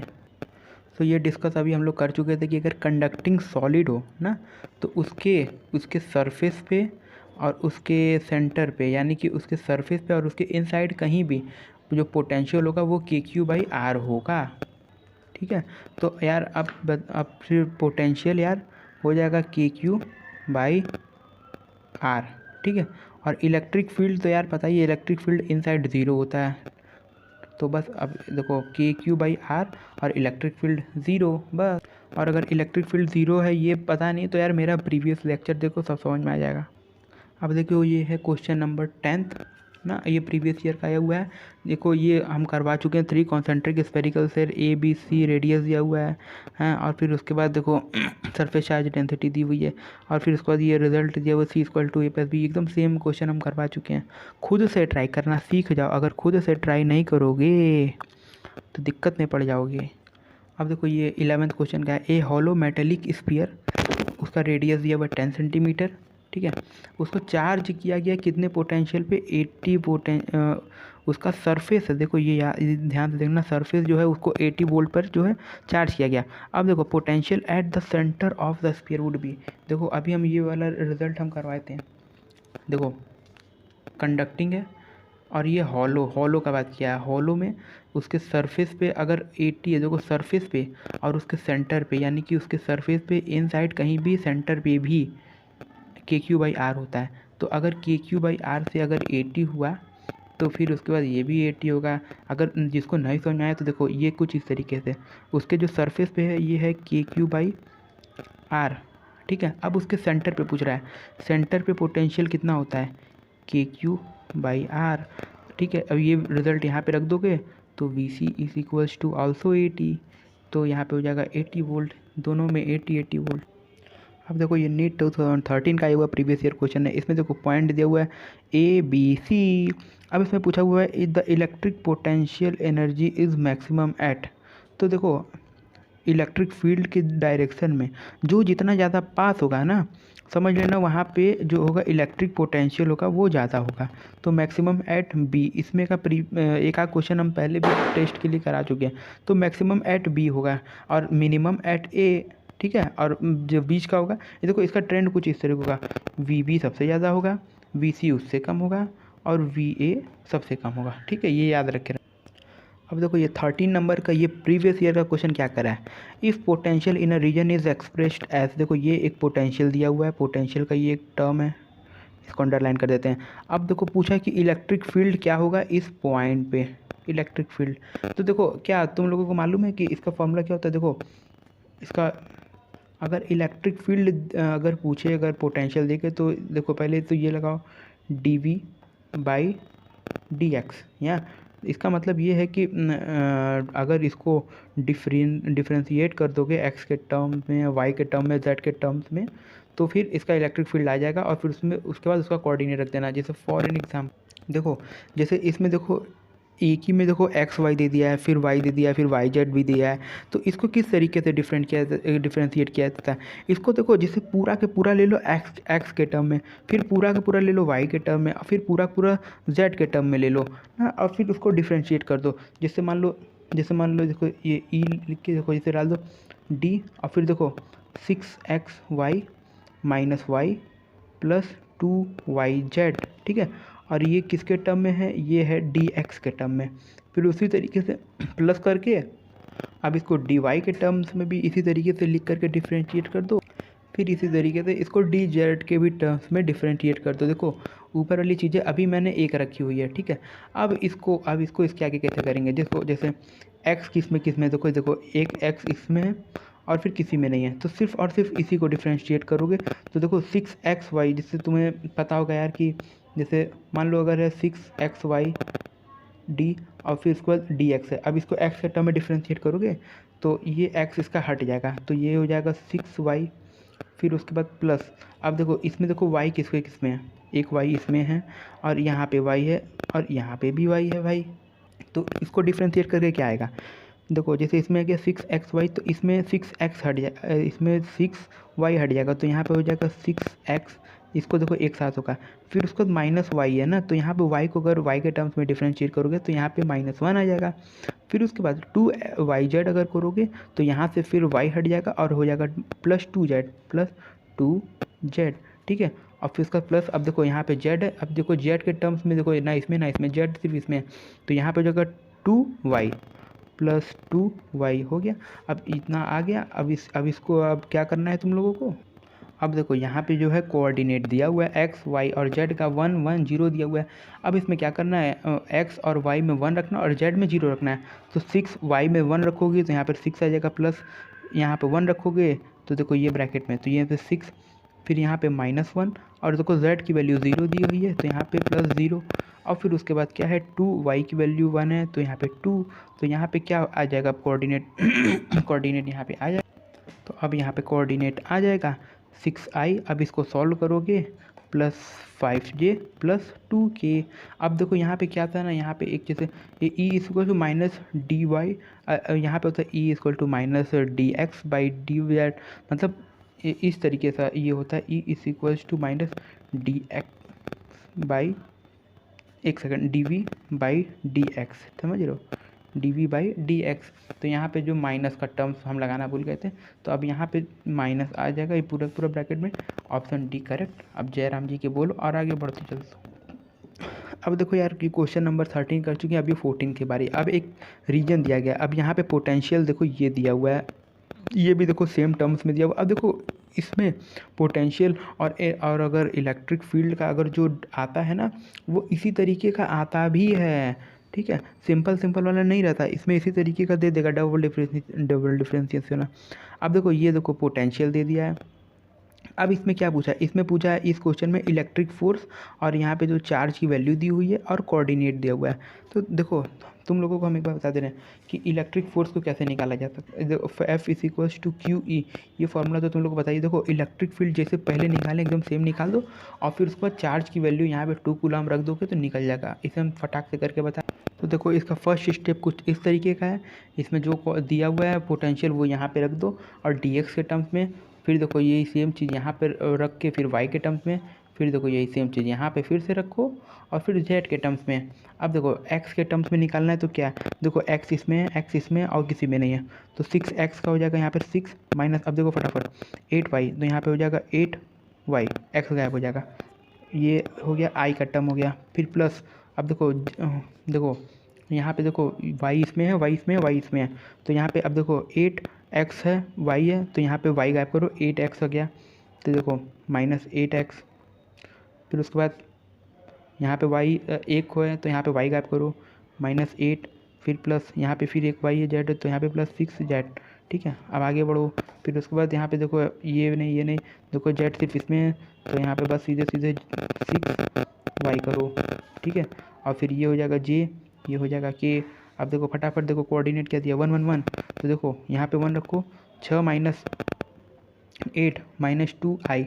तो ये डिस्कस अभी हम लोग कर चुके थे कि अगर कंडक्टिंग सॉलिड हो ना तो उसके सरफेस पे और उसके सेंटर पे, यानी कि उसके सरफेस पे और उसके इनसाइड कहीं भी जो पोटेंशियल होगा वो KQ/R होगा। ठीक है, तो यार अब फिर पोटेंशियल यार हो जाएगा KQ/R। ठीक है, और इलेक्ट्रिक फील्ड तो यार पता ही है, इलेक्ट्रिक फील्ड इनसाइड 0 होता है। तो बस अब देखो KQ/R और इलेक्ट्रिक फील्ड 0 बस। और अगर इलेक्ट्रिक फील्ड 0 है ये पता नहीं तो यार मेरा प्रीवियस लेक्चर देखो, सब समझ में आ जाएगा। अब देखो ये है क्वेश्चन नंबर 10 ना, ये प्रीवियस ईयर का आया हुआ है। देखो ये हम करवा चुके हैं 3 concentric spherical shell ABC radius दिया हुआ है हैं, और फिर उसके बाद देखो सरफेस चार्ज डेंसिटी दी हुई है, और फिर उसके बाद ये रिजल्ट दिया हुआ C=A+B। एकदम सेम क्वेश्चन हम करवा चुके हैं। खुद से ट्राई करना सीख जाओ, अगर खुद से ट्राई नहीं करोगे तो दिक्कत में पड़ जाओगे। अब देखो ये 11th क्वेश्चन का है, ए हॉलो मेटेलिक स्फीयर, उसका रेडियस दिया हुआ 10 सेंटीमीटर, ठीक है। उसको चार्ज किया गया कितने पोटेंशियल पे, 80 उसका सरफेस है, देखो ये ध्यान से देखना, सरफेस जो है उसको 80 वोल्ट पर जो है चार्ज किया गया। अब देखो potential at the centre of the sphere would be, देखो अभी हम ये वाला रिजल्ट हम करवाते हैं। देखो कंडक्टिंग है और ये हॉलो का बात किया है। हॉलो में उसके सरफेस पे अगर 80 है, देखो सरफेस पे और उसके सेंटर पे, यानी कि उसके सरफेस पे इन साइड कहीं भी सेंटर पे भी KQ/R होता है। तो अगर KQ/R से अगर 80 हुआ तो फिर उसके बाद ये भी 80 होगा। अगर जिसको नहीं समझ में आया तो देखो ये कुछ इस तरीके से, उसके जो सरफेस पे है ये है KQ/R, ठीक है। अब उसके सेंटर पे पूछ रहा है, सेंटर पे पोटेंशियल कितना होता है, KQ/R, ठीक है। अब ये रिजल्ट यहाँ पे रख दोगे तो VC = also 80, तो यहाँ पे हो जाएगा 80 वोल्ट, दोनों में 80 वोल्ट। अब देखो ये नीट 2013 का आया हुआ प्रीवियस ईयर क्वेश्चन है। इसमें देखो पॉइंट दिया हुआ है ABC। अब इसमें पूछा हुआ है the electric potential energy is maximum at, तो देखो इलेक्ट्रिक फील्ड के डायरेक्शन में जो जितना ज़्यादा पास होगा ना, समझ लेना वहाँ पे जो होगा इलेक्ट्रिक पोटेंशियल होगा वो ज़्यादा होगा। तो मैक्सिमम एट B, इसमें का एक आध क्वेश्चन हम पहले भी टेस्ट के लिए करा चुके हैं, तो मैक्सिमम एट B होगा और मिनिमम एट A, ठीक है। और जो बीच का होगा, ये देखो इसका ट्रेंड कुछ इस तरह होगा, VB सबसे ज़्यादा होगा, VC उससे कम होगा और VA सबसे कम होगा, ठीक है, ये याद रखे। अब देखो ये 13 नंबर का ये प्रीवियस ईयर का क्वेश्चन क्या करा है, if potential in a region is expressed as, देखो ये एक पोटेंशियल दिया हुआ है, पोटेंशियल का ये एक टर्म है, इसको अंडरलाइन कर देते हैं। अब देखो पूछा कि इलेक्ट्रिक फील्ड क्या होगा इस पॉइंट पे, इलेक्ट्रिक फील्ड। तो देखो क्या तुम लोगों को मालूम है कि इसका फॉर्मूला क्या होता है, देखो इसका अगर इलेक्ट्रिक फील्ड अगर पूछे, अगर पोटेंशियल देखे, तो देखो पहले तो ये लगाओ dV/dx, या इसका मतलब ये है कि अगर इसको डिफ्रेंशिएट कर दोगे x के टर्म्स में, y के टर्म में, z के टर्म्स में, तो फिर इसका इलेक्ट्रिक फील्ड आ जाएगा। और फिर उसमें उसके बाद उसका कोऑर्डिनेट रख देना। जैसे फॉर एन एग्जाम्पल देखो, जैसे इसमें देखो एक ही में देखो XY दे दिया है, फिर Y दे दिया है, फिर YZ भी दिया है, तो इसको किस तरीके से डिफ्रेंशिएट किया जाता है, इसको देखो जैसे पूरा के पूरा ले लो X के टर्म में, फिर पूरा के पूरा ले लो Y के टर्म में, और फिर पूरा पूरा Z के टर्म में ले लो ना, और फिर उसको डिफ्रेंशिएट कर दो। जैसे मान लो देखो ये E लिख के देखो जैसे डाल दो D, और फिर देखो 6XY - Y + 2YZ, ठीक है। और ये किसके टर्म में है, ये है dx के टर्म में। फिर उसी तरीके से प्लस करके अब इसको dy के टर्म्स में भी इसी तरीके से लिख करके डिफ्रेंशिएट कर दो। फिर इसी तरीके से इसको dz के भी टर्म्स में डिफ्रेंशिएट कर दो। देखो ऊपर वाली चीज़ें अभी मैंने एक रखी हुई है, ठीक है। अब इसको इसके आगे कैसे करेंगे, जिसको जैसे x किस में देखो एक x इसमें है और फिर किसी में नहीं है, तो सिर्फ और सिर्फ इसी को डिफ्रेंशिएट करोगे। तो देखो 6xy, जिससे तुम्हें पता होगा यार कि जैसे मान लो अगर है 6xy d और फिर उसके बाद dx है। अब इसको x के टर्म में डिफ्रेंशिएट करोगे तो ये x इसका हट जाएगा, तो ये हो जाएगा 6y, फिर उसके बाद प्लस। अब देखो इसमें देखो y किसमें है, एक y इसमें है और यहाँ पे y है और यहाँ पे भी y है भाई। तो इसको डिफ्रेंशिएट करके क्या आएगा, देखो जैसे इसमें आ गया 6xy, तो इसमें 6x हट जाएगा, इसमें 6y हट जाएगा, तो यहाँ पे हो जाएगा 6x, इसको देखो एक साथ होगा। फिर उसके बाद -y है ना, तो यहाँ पे y को अगर y के टर्म्स में डिफ्रेंशिएट करोगे तो यहाँ पे -1 आ जाएगा। फिर उसके बाद 2yz अगर करोगे तो यहाँ से फिर y हट जाएगा और हो जाएगा +2z, ठीक है। और फिर उसका प्लस, अब देखो यहाँ पे z है, अब देखो z के टर्म्स में देखो ना इसमें z सिर्फ इसमें, तो यहाँ पे हो जाएगा 2y + 2y हो गया। अब इतना आ गया। अब इसको अब क्या करना है तुम लोगों को, अब देखो यहाँ पे जो है कोऑर्डिनेट दिया हुआ है x y और z का 1 1 0 दिया हुआ है। अब इसमें क्या करना है, x और y में 1 रखना और z में 0 रखना है। तो 6y में 1 रखोगे तो यहाँ पर 6 आ जाएगा, प्लस यहाँ पे 1 रखोगे तो देखो ये ब्रैकेट में, तो यहाँ पे 6, फिर यहाँ पे -1 और देखो z की वैल्यू 0 दी हुई है तो यहाँ पे +0। और फिर उसके बाद क्या है 2y की वैल्यू 1 है तो यहाँ पे 2, तो यहाँ पे क्या आ जाएगा कोऑर्डिनेट कोऑर्डिनेट यहाँ पे आ जाएगा। तो अब यहाँ पे कोऑर्डिनेट आ जाएगा 6i। अब इसको सॉल्व करोगे प्लस 5j प्लस 2k। अब देखो यहाँ पे क्या था ना, यहाँ पे एक जैसे E equal to minus D Y, यहाँ पे होता है E equal to minus D X by D Z, मतलब इस तरीके से ये होता है E is equals to minus D X by, एक second, D V by D X, समझ रहे हो, D V by D X. तो यहाँ पे जो माइनस का टर्म्स हम लगाना भूल गए थे, तो अब यहाँ पे माइनस आ जाएगा ये पूरा पूरा ब्रैकेट में, ऑप्शन डी करेक्ट। अब जयराम जी के बोलो और आगे बढ़ते चलते। अब देखो यार कि क्वेश्चन नंबर 13 कर चुके हैं, अभी 14 की बारी। अब एक रीजन दिया गया, अब यहाँ पे पोटेंशियल देखो ये दिया हुआ है, ये भी देखो सेम टर्म्स में दिया हुआ। अब देखो इसमें पोटेंशियल और अगर इलेक्ट्रिक फील्ड का अगर जो आता है ना वो इसी तरीके का आता भी है, ठीक है, सिंपल सिंपल वाला नहीं रहता, इसमें इसी तरीके का दे देगा, डबल डिफरेंशिएशन। अब देखो ये देखो पोटेंशियल दे दिया है। अब इसमें क्या पूछा है, इसमें पूछा है इस क्वेश्चन में इलेक्ट्रिक फोर्स और यहाँ पे जो चार्ज की वैल्यू दी हुई है और कोऑर्डिनेट दिया हुआ है। तो देखो तुम लोगों को हम एक बार बता दे रहे हैं कि इलेक्ट्रिक फोर्स को कैसे निकाला जा सकता है। देखो F is equals to Q E, ये फॉर्मूला तो तुम लोग को बताइए। देखो इलेक्ट्रिक फील्ड जैसे पहले निकालें एकदम सेम निकाल दो और फिर उसके बाद चार्ज की वैल्यू यहाँ पे 2 कूलम रख दोगे तो निकल जाएगा। इसे हम फटाक से करके बता। तो देखो इसका फर्स्ट स्टेप कुछ इस तरीके का है, इसमें जो दिया हुआ है पोटेंशियल वो यहाँ पे रख दो और डी एक्स के टर्म्स में, फिर देखो यही सेम चीज़ यहाँ पर रख के फिर y के टर्म्स में, फिर देखो यही सेम चीज़ यहाँ पे फिर से रखो और फिर z के टर्म्स में। अब देखो x के टर्म्स में निकालना है तो क्या, देखो x इसमें है, x इसमें और किसी में नहीं है, तो 6x का हो जाएगा यहाँ पर 6 माइनस, अब देखो फटाफट 8y, तो यहाँ पे हो जाएगा 8y, x गायब हो जाएगा, ये हो गया i का टर्म हो गया, फिर प्लस। अब देखो देखो यहाँ पे देखो y इसमें है, y इसमें है, y इसमें है, तो यहाँ पे अब देखो 8x है, y है, तो यहाँ पे y गायब करो, 8x हो गया, तो देखो माइनस 8x, फिर उसके बाद यहाँ पे y एक हो है तो यहाँ पे y गायब करो माइनस 8, फिर प्लस यहाँ पे फिर एक y है z, तो यहाँ पे प्लस 6z, ठीक है। अब आगे बढ़ो, फिर उसके बाद यहाँ पे देखो ये नहीं देखो z सिर्फ इसमें है, तो यहाँ पे बस सीधे सीधे 6y करो, ठीक है, और फिर ये हो जाएगा j, ये हो जाएगा k। अब देखो फटाफट देखो कोऑर्डिनेट क्या दिया 1 1 1, तो देखो यहाँ पे 1 रखो, 6 माइनस 8 माइनस 2i।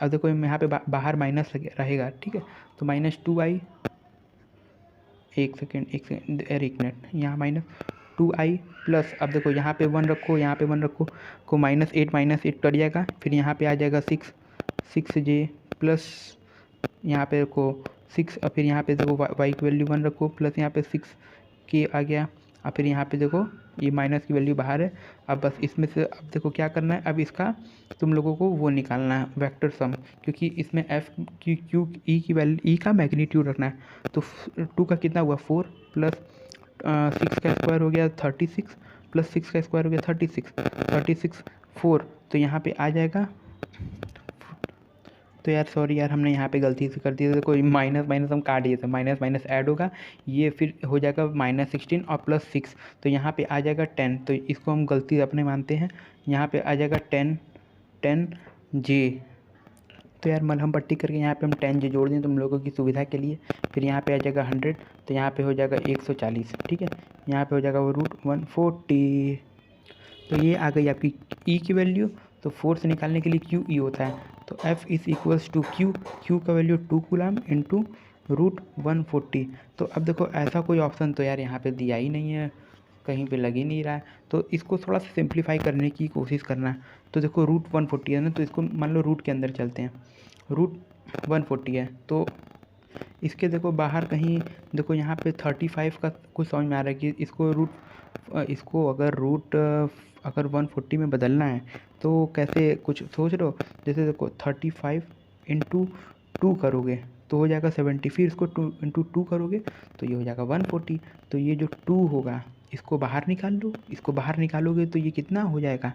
अब देखो यहाँ पे बाहर माइनस रहेगा, ठीक है, तो माइनस 2i, एक सेकेंड अरे एक मिनट, यहाँ माइनस 2i प्लस, अब देखो यहाँ पे 1 रखो, यहाँ पे 1 रखो, को माइनस 8 कट जाएगा, फिर यहाँ पे आ जाएगा 6j प्लस यहाँ पे रखो 6, और फिर यहाँ पे देखो y की वैल्यू 1 रखो प्लस यहाँ पे 6k आ गया, और फिर यहाँ पे देखो ये माइनस की वैल्यू बाहर है। अब बस इसमें से अब देखो क्या करना है, अब इसका तुम लोगों को वो निकालना है वेक्टर सम, क्योंकि इसमें एफ क्यू ई की वैल्यू ई का मैग्नीट्यूड रखना है। तो 2 का कितना हुआ 4 प्लस 6 का स्क्वायर हो गया 36 प्लस 6 का स्क्वायर हो गया 36 4, तो यहाँ पे आ जाएगा, तो यार सॉरी यार हमने यहाँ पे गलती से कर दिया था, कोई माइनस माइनस हम काट दिए थे, माइनस माइनस ऐड होगा, ये फिर हो जाएगा माइनस 16 और प्लस 6, तो यहाँ पे आ जाएगा 10, तो इसको हम गलती अपने मानते हैं, यहाँ पे आ जाएगा 10j। तो यार मलहम पट्टी करके यहाँ पे हम 10j जोड़ दें तुम लोगों की सुविधा के लिए, फिर यहाँ पे आ जाएगा 100, तो यहाँ पे हो जाएगा 140, ठीक है, यहाँ पे हो जाएगा वो √140। तो ये आ गई आपकी ई की वैल्यू। तो फोर्स निकालने के लिए क्यू ई होता है, तो F is equals to Q का वैल्यू 2 कूलम इंटू √140। तो अब देखो ऐसा कोई ऑप्शन तो यार यहाँ पे दिया ही नहीं है, कहीं पे लग ही नहीं रहा है, तो इसको थोड़ा सा सिंप्लीफाई करने की कोशिश करना है। तो देखो √140 है ना, तो इसको मान लो रूट के अंदर चलते हैं, √140 है, तो इसके देखो बाहर कहीं देखो यहाँ पे 35 का कुछ समझ में आ रहा है कि इसको अगर 140 में बदलना है तो कैसे, कुछ सोच रहे हो, जैसे देखो 35 इंटू 2 करोगे तो हो जाएगा 70, फिर इसको 2 इंटू 2 करोगे तो ये हो जाएगा 140, तो ये जो 2 होगा इसको बाहर निकाल लो, इसको बाहर निकालोगे तो ये कितना हो जाएगा,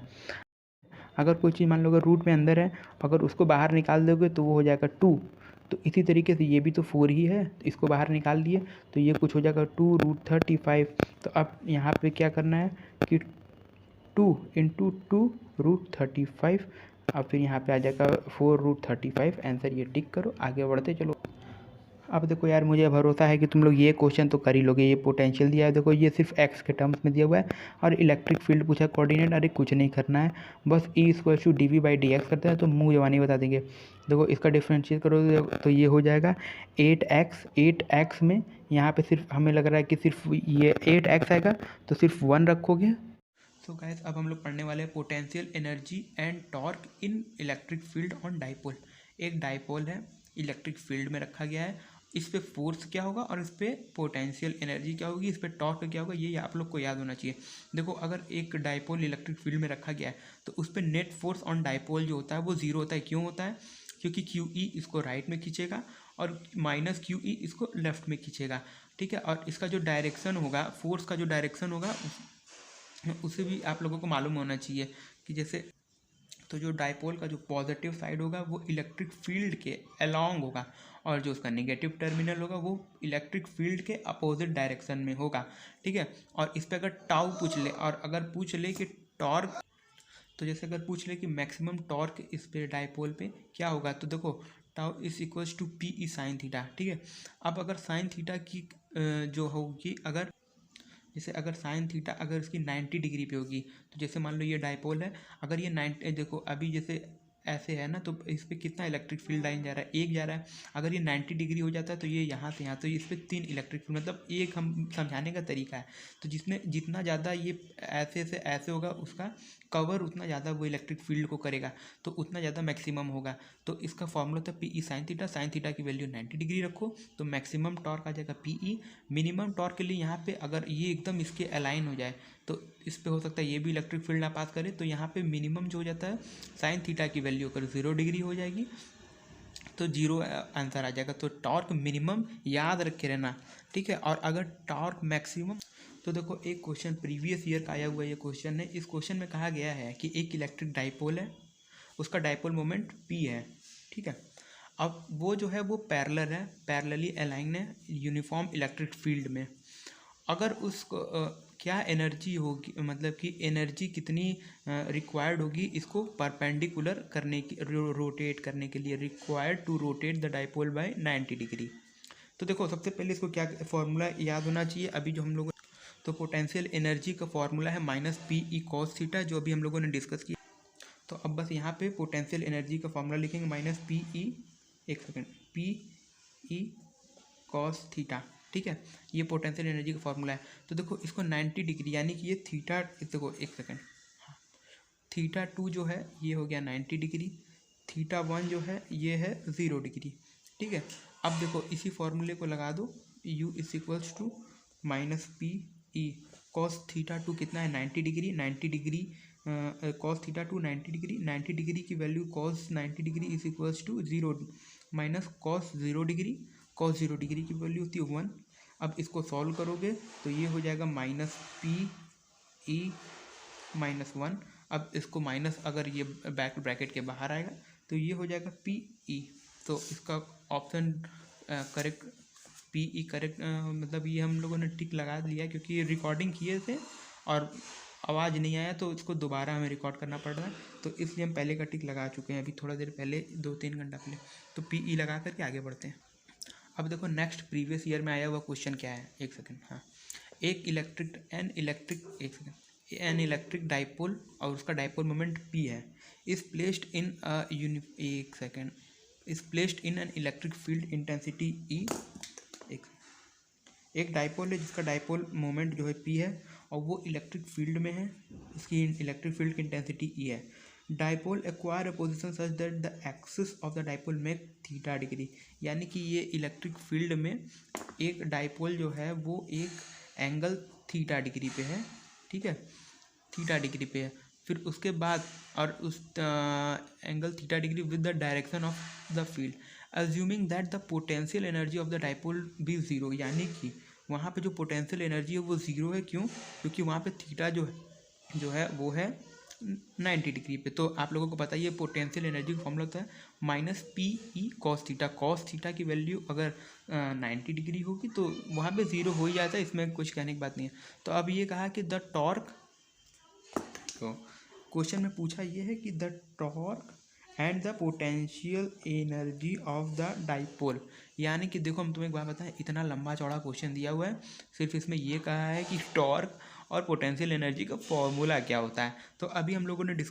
अगर कोई चीज़ मान लो अगर रूट में अंदर है, अगर उसको बाहर निकाल दोगे तो वो हो जाएगा 2, तो इसी तरीके से ये भी तो 4 ही है, तो इसको बाहर निकाल दिए तो ये कुछ हो जाएगा 2√35। तो अब यहाँ पे क्या करना है कि 2 इंटू 2√35, अब फिर यहाँ पे आ जाएगा 4√35, आंसर ये टिक करो, आगे बढ़ते चलो। अब देखो यार, मुझे भरोसा है कि तुम लोग ये क्वेश्चन तो कर ही लोगे। ये पोटेंशियल दिया है, देखो ये सिर्फ एक्स के टर्म्स में दिया हुआ है, और इलेक्ट्रिक फील्ड पूछा कोऑर्डिनेट। अरे कुछ नहीं करना है, बस E equal to D V by D X करते हैं तो मुँह जवानी बता देंगे। देखो इसका डिफ्रेंशिएट करो तो ये हो जाएगा 8x। 8x में यहाँ पे सिर्फ हमें लग रहा है कि सिर्फ ये 8x आएगा, तो सिर्फ 1 रखोगे। तो गाइस अब हम लोग पढ़ने वाले हैं potential energy and torque in electric field on dipole. एक डाइपोल है, इलेक्ट्रिक फील्ड में रखा गया है, इस पे फोर्स क्या होगा और इस पे पोटेंशियल एनर्जी क्या होगी, इस पे टॉर्क क्या होगा, ये आप लोग को याद होना चाहिए। देखो अगर एक डाइपोल इलेक्ट्रिक फील्ड में रखा गया है तो उस पर नेट फोर्स ऑन डाइपोल जो होता है वो जीरो होता है। क्यों होता है? क्योंकि क्यू ई इसको राइट में खींचेगा और माइनस क्यू ई इसको लेफ्ट में खींचेगा, ठीक है। और इसका जो डायरेक्शन होगा, फोर्स का जो डायरेक्शन होगा उसे भी आप लोगों को मालूम होना चाहिए कि जैसे, तो जो डाइपोल का जो पॉजिटिव साइड होगा वो इलेक्ट्रिक फील्ड के अलोंग होगा, और जो उसका नेगेटिव टर्मिनल होगा वो इलेक्ट्रिक फील्ड के अपोजिट डायरेक्शन में होगा, ठीक है। और इस पर अगर टाउ पूछ ले, और अगर पूछ ले कि टॉर्क, तो जैसे अगर पूछ ले कि मैक्सिमम टॉर्क इस पे डाइपोल पे क्या होगा, तो देखो tau is equals to P E sine theta, ठीक है। अब अगर साइन थीटा की जो होगी, अगर जैसे अगर साइन थीटा अगर इसकी 90 डिग्री पे होगी, तो जैसे मान लो ये डाइपोल है, अगर ये 90, देखो अभी जैसे ऐसे है ना, तो इस पर कितना इलेक्ट्रिक फील्ड लाइन जा रहा है, एक जा रहा है। अगर ये 90 डिग्री हो जाता है तो ये यहाँ से यहाँ, तो इस पर 3 इलेक्ट्रिक फील्ड, मतलब एक हम समझाने का तरीका है। तो जिसमें जितना ज़्यादा ये ऐसे से ऐसे होगा, उसका कवर उतना ज़्यादा वो इलेक्ट्रिक फील्ड को करेगा, तो उतना ज़्यादा मैक्सिमम होगा। तो इसका फॉर्मूला था P E sine theta. Sine theta की वैल्यू 90 डिग्री रखो तो मैक्सिमम टॉर्क आ जाएगा पी ई। मिनिमम टॉर्क के लिए यहाँ पे अगर ये एकदम इसके अलाइन हो जाए, तो इस पे हो सकता है ये भी इलेक्ट्रिक फील्ड ना पास करे, तो यहाँ पे मिनिमम जो हो जाता है साइन थीटा की वैल्यू अगर 0 डिग्री हो जाएगी तो 0 आंसर आ जाएगा। तो टॉर्क मिनिमम याद रखे रहना, ठीक है। और अगर टॉर्क मैक्सिमम, तो देखो एक क्वेश्चन प्रीवियस ईयर का आया हुआ ये क्वेश्चन है। इस क्वेश्चन में कहा गया है कि एक इलेक्ट्रिक डाइपोल है, उसका डाइपोल मोमेंट P है, ठीक है। अब वो जो है वो पैरेलल है, पैरेलली अलाइन है यूनिफॉर्म इलेक्ट्रिक फील्ड में। अगर उसको क्या एनर्जी होगी, मतलब कि एनर्जी कितनी रिक्वायर्ड होगी इसको परपेंडिकुलर करने की, रोटेट करने के लिए, required to rotate the dipole by 90 degree. तो देखो सबसे पहले इसको क्या फॉर्मूला याद होना चाहिए अभी जो हम लोग, तो पोटेंशियल एनर्जी का फॉर्मूला है minus P E cos theta, जो अभी हम लोगों ने डिस्कस किया। तो अब बस यहाँ पे पोटेंशियल एनर्जी का फॉर्मूला लिखेंगे माइनस पी ई, एक second, P E cos theta, ठीक है। ये पोटेंशियल एनर्जी का फॉर्मूला है। तो देखो इसको 90 डिग्री, यानी कि ये थीटा, देखो एक सेकेंड, थीटा 2 जो है ये हो गया 90 डिग्री, थीटा 1 जो है ये है 0 डिग्री, ठीक है। अब देखो इसी फॉर्मूले को लगा दो, u is equals to minus P E cos theta 2 कितना है 90 degree, 90 degree cos theta 2 90 degree, 90 degree की value cos 90 degree is equals to 0 minus cos 0 degree, cos 0 degree की वैल्यू होती है 1। अब इसको सॉल्व करोगे तो ये हो जाएगा माइनस पी ई माइनस 1। अब इसको माइनस अगर ये बैक ब्रैकेट के बाहर आएगा तो ये हो जाएगा पी ई। तो इसका option correct, P E correct, मतलब ये हम लोगों ने टिक लगा लिया क्योंकि ये रिकॉर्डिंग किए थे और आवाज़ नहीं आया तो इसको दोबारा हमें रिकॉर्ड करना पड़ रहा है, तो इसलिए हम पहले का टिक लगा चुके हैं अभी थोड़ा देर पहले, 2-3 घंटा पहले। तो पी ई लगा करके आगे बढ़ते हैं। अब देखो नेक्स्ट प्रीवियस ईयर में आया हुआ क्वेश्चन क्या है, एक सेकेंड, हाँ। एक इलेक्ट्रिक डाइपोल और उसका डाइपोल मोमेंट P है, is placed in an electric field intensity E। एक डाइपोल है जिसका डाइपोल मोमेंट जो है P है और वो इलेक्ट्रिक फील्ड में है, इसकी इलेक्ट्रिक फील्ड की इंटेंसिटी E है। Dipole acquire a position such that the axis of the dipole make theta degree, यानी कि ये इलेक्ट्रिक फील्ड में एक डाइपोल जो है वो एक एंगल थीटा डिग्री पे है, ठीक है, थीटा डिग्री पे है। फिर उसके बाद और उस angle theta degree with the direction of the field, assuming that the potential energy of the dipole be zero, यानी कि वहाँ पे जो पोटेंशियल एनर्जी है वो ज़ीरो है। क्यों? क्योंकि वहाँ पे थीटा जो है वो है 90 डिग्री पे। तो आप लोगों को पता है ये पोटेंशियल एनर्जी का फॉर्मूला होता है minus P E cos theta. Cos theta की वैल्यू अगर 90 डिग्री होगी तो वहाँ पे ज़ीरो हो ही जाता है, इसमें कुछ कहने की बात नहीं है। तो अब ये कहा कि द टॉर्क, तो क्वेश्चन में पूछा ये है कि the torque and the potential energy of the dipole. यानी कि देखो हम तुम्हें एक बात बताएं, इतना लंबा चौड़ा क्वेश्चन दिया हुआ है, सिर्फ इसमें ये कहा है कि टॉर्क और पोटेंशियल एनर्जी का फॉर्मूला क्या होता है। तो अभी हम लोगों ने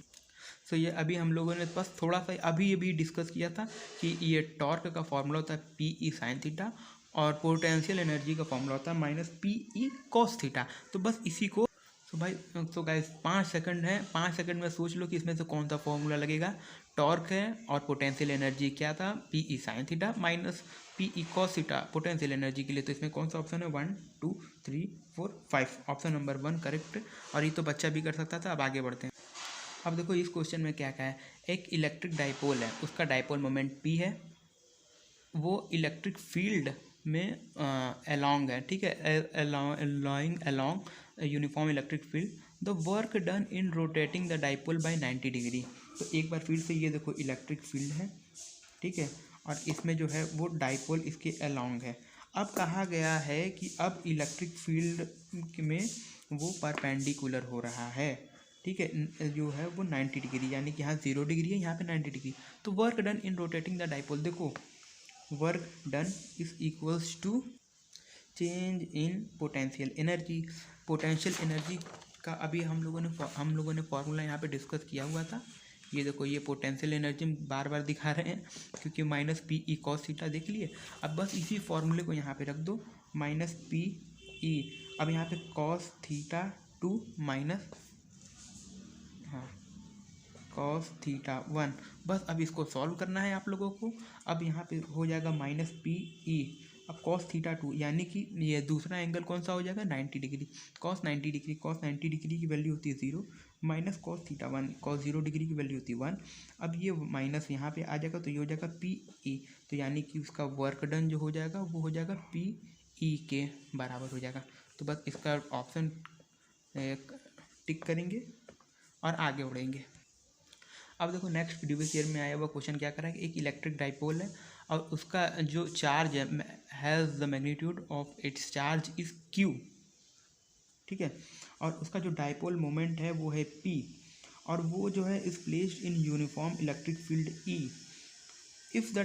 ये अभी हम लोगों ने बस थोड़ा सा अभी ये भी डिस्कस किया था कि ये टॉर्क का फॉर्मूला होता है पी ई साइन थीटा और पोटेंशियल एनर्जी का फॉर्मूला होता है minus P E cos theta. तो बस इसी को तो गाइस 5 सेकंड है, 5 सेकंड में सोच लो कि इसमें से कौन सा फॉर्मूला लगेगा। टॉर्क है और पोटेंशियल एनर्जी क्या था, P E sine theta minus P E cos theta potential energy के लिए। तो इसमें कौन सा ऑप्शन है, 1 2 3 4 5, ऑप्शन नंबर 1 करेक्ट। और ये तो बच्चा भी कर सकता था। अब आगे बढ़ते हैं। अब देखो इस क्वेश्चन में क्या क्या है, एक इलेक्ट्रिक डाइपोल है, उसका डाइपोल मोमेंट पी है, वो इलेक्ट्रिक फील्ड में अलोंग है, ठीक है, along uniform electric field. The work done in rotating the dipole by 90 degree. तो एक बार फिर से ये देखो इलेक्ट्रिक फील्ड है, ठीक है, और इसमें जो है वो डाइपोल इसके अलोंग है। अब कहा गया है कि अब इलेक्ट्रिक फील्ड में वो परपेंडिकुलर हो रहा है, ठीक है, जो है वो 90 डिग्री, यानी कि यहाँ 0 डिग्री है, यहाँ पे 90 डिग्री। तो work done in rotating the dipole, देखो work done is equals to change in potential energy. Potential energy का अभी हम लोगों ने फॉर्मूला यहाँ पे डिस्कस किया हुआ था। ये देखो ये पोटेंशियल एनर्जी बार बार दिखा रहे हैं क्योंकि minus P E cos theta देख लिए। अब बस इसी फॉर्मूले को यहाँ पे रख दो, माइनस पी ई, अब यहाँ पे cos theta 2 minus cos theta 1। बस अब इसको सॉल्व करना है आप लोगों को। अब यहाँ पे हो जाएगा माइनस पी ई, अब कॉस थीटा 2, यानी कि ये दूसरा एंगल कौन सा हो जाएगा, 90 degree. Cos 90 degree, cos 90 degree की वैल्यू होती है 0, minus cos theta 1, cos 0 degree की वैल्यू होती है 1। अब ये माइनस यहाँ पे आ जाएगा तो ये हो जाएगा पी ई, तो यानी कि उसका वर्क डन जो हो जाएगा वो हो जाएगा पी ई के बराबर हो जाएगा। तो बस इसका ऑप्शन टिक करेंगे और आगे बढ़ेंगे। अब देखो नेक्स्ट प्रीवियस ईयर में आया हुआ क्वेश्चन क्या करा है, एक इलेक्ट्रिक डाइपोल है और उसका जो चार्ज है has the magnitude of its charge is Q, ठीक है, और उसका जो डाइपोल मोमेंट है वो है पी, और वो जो है is placed in uniform electric field E. If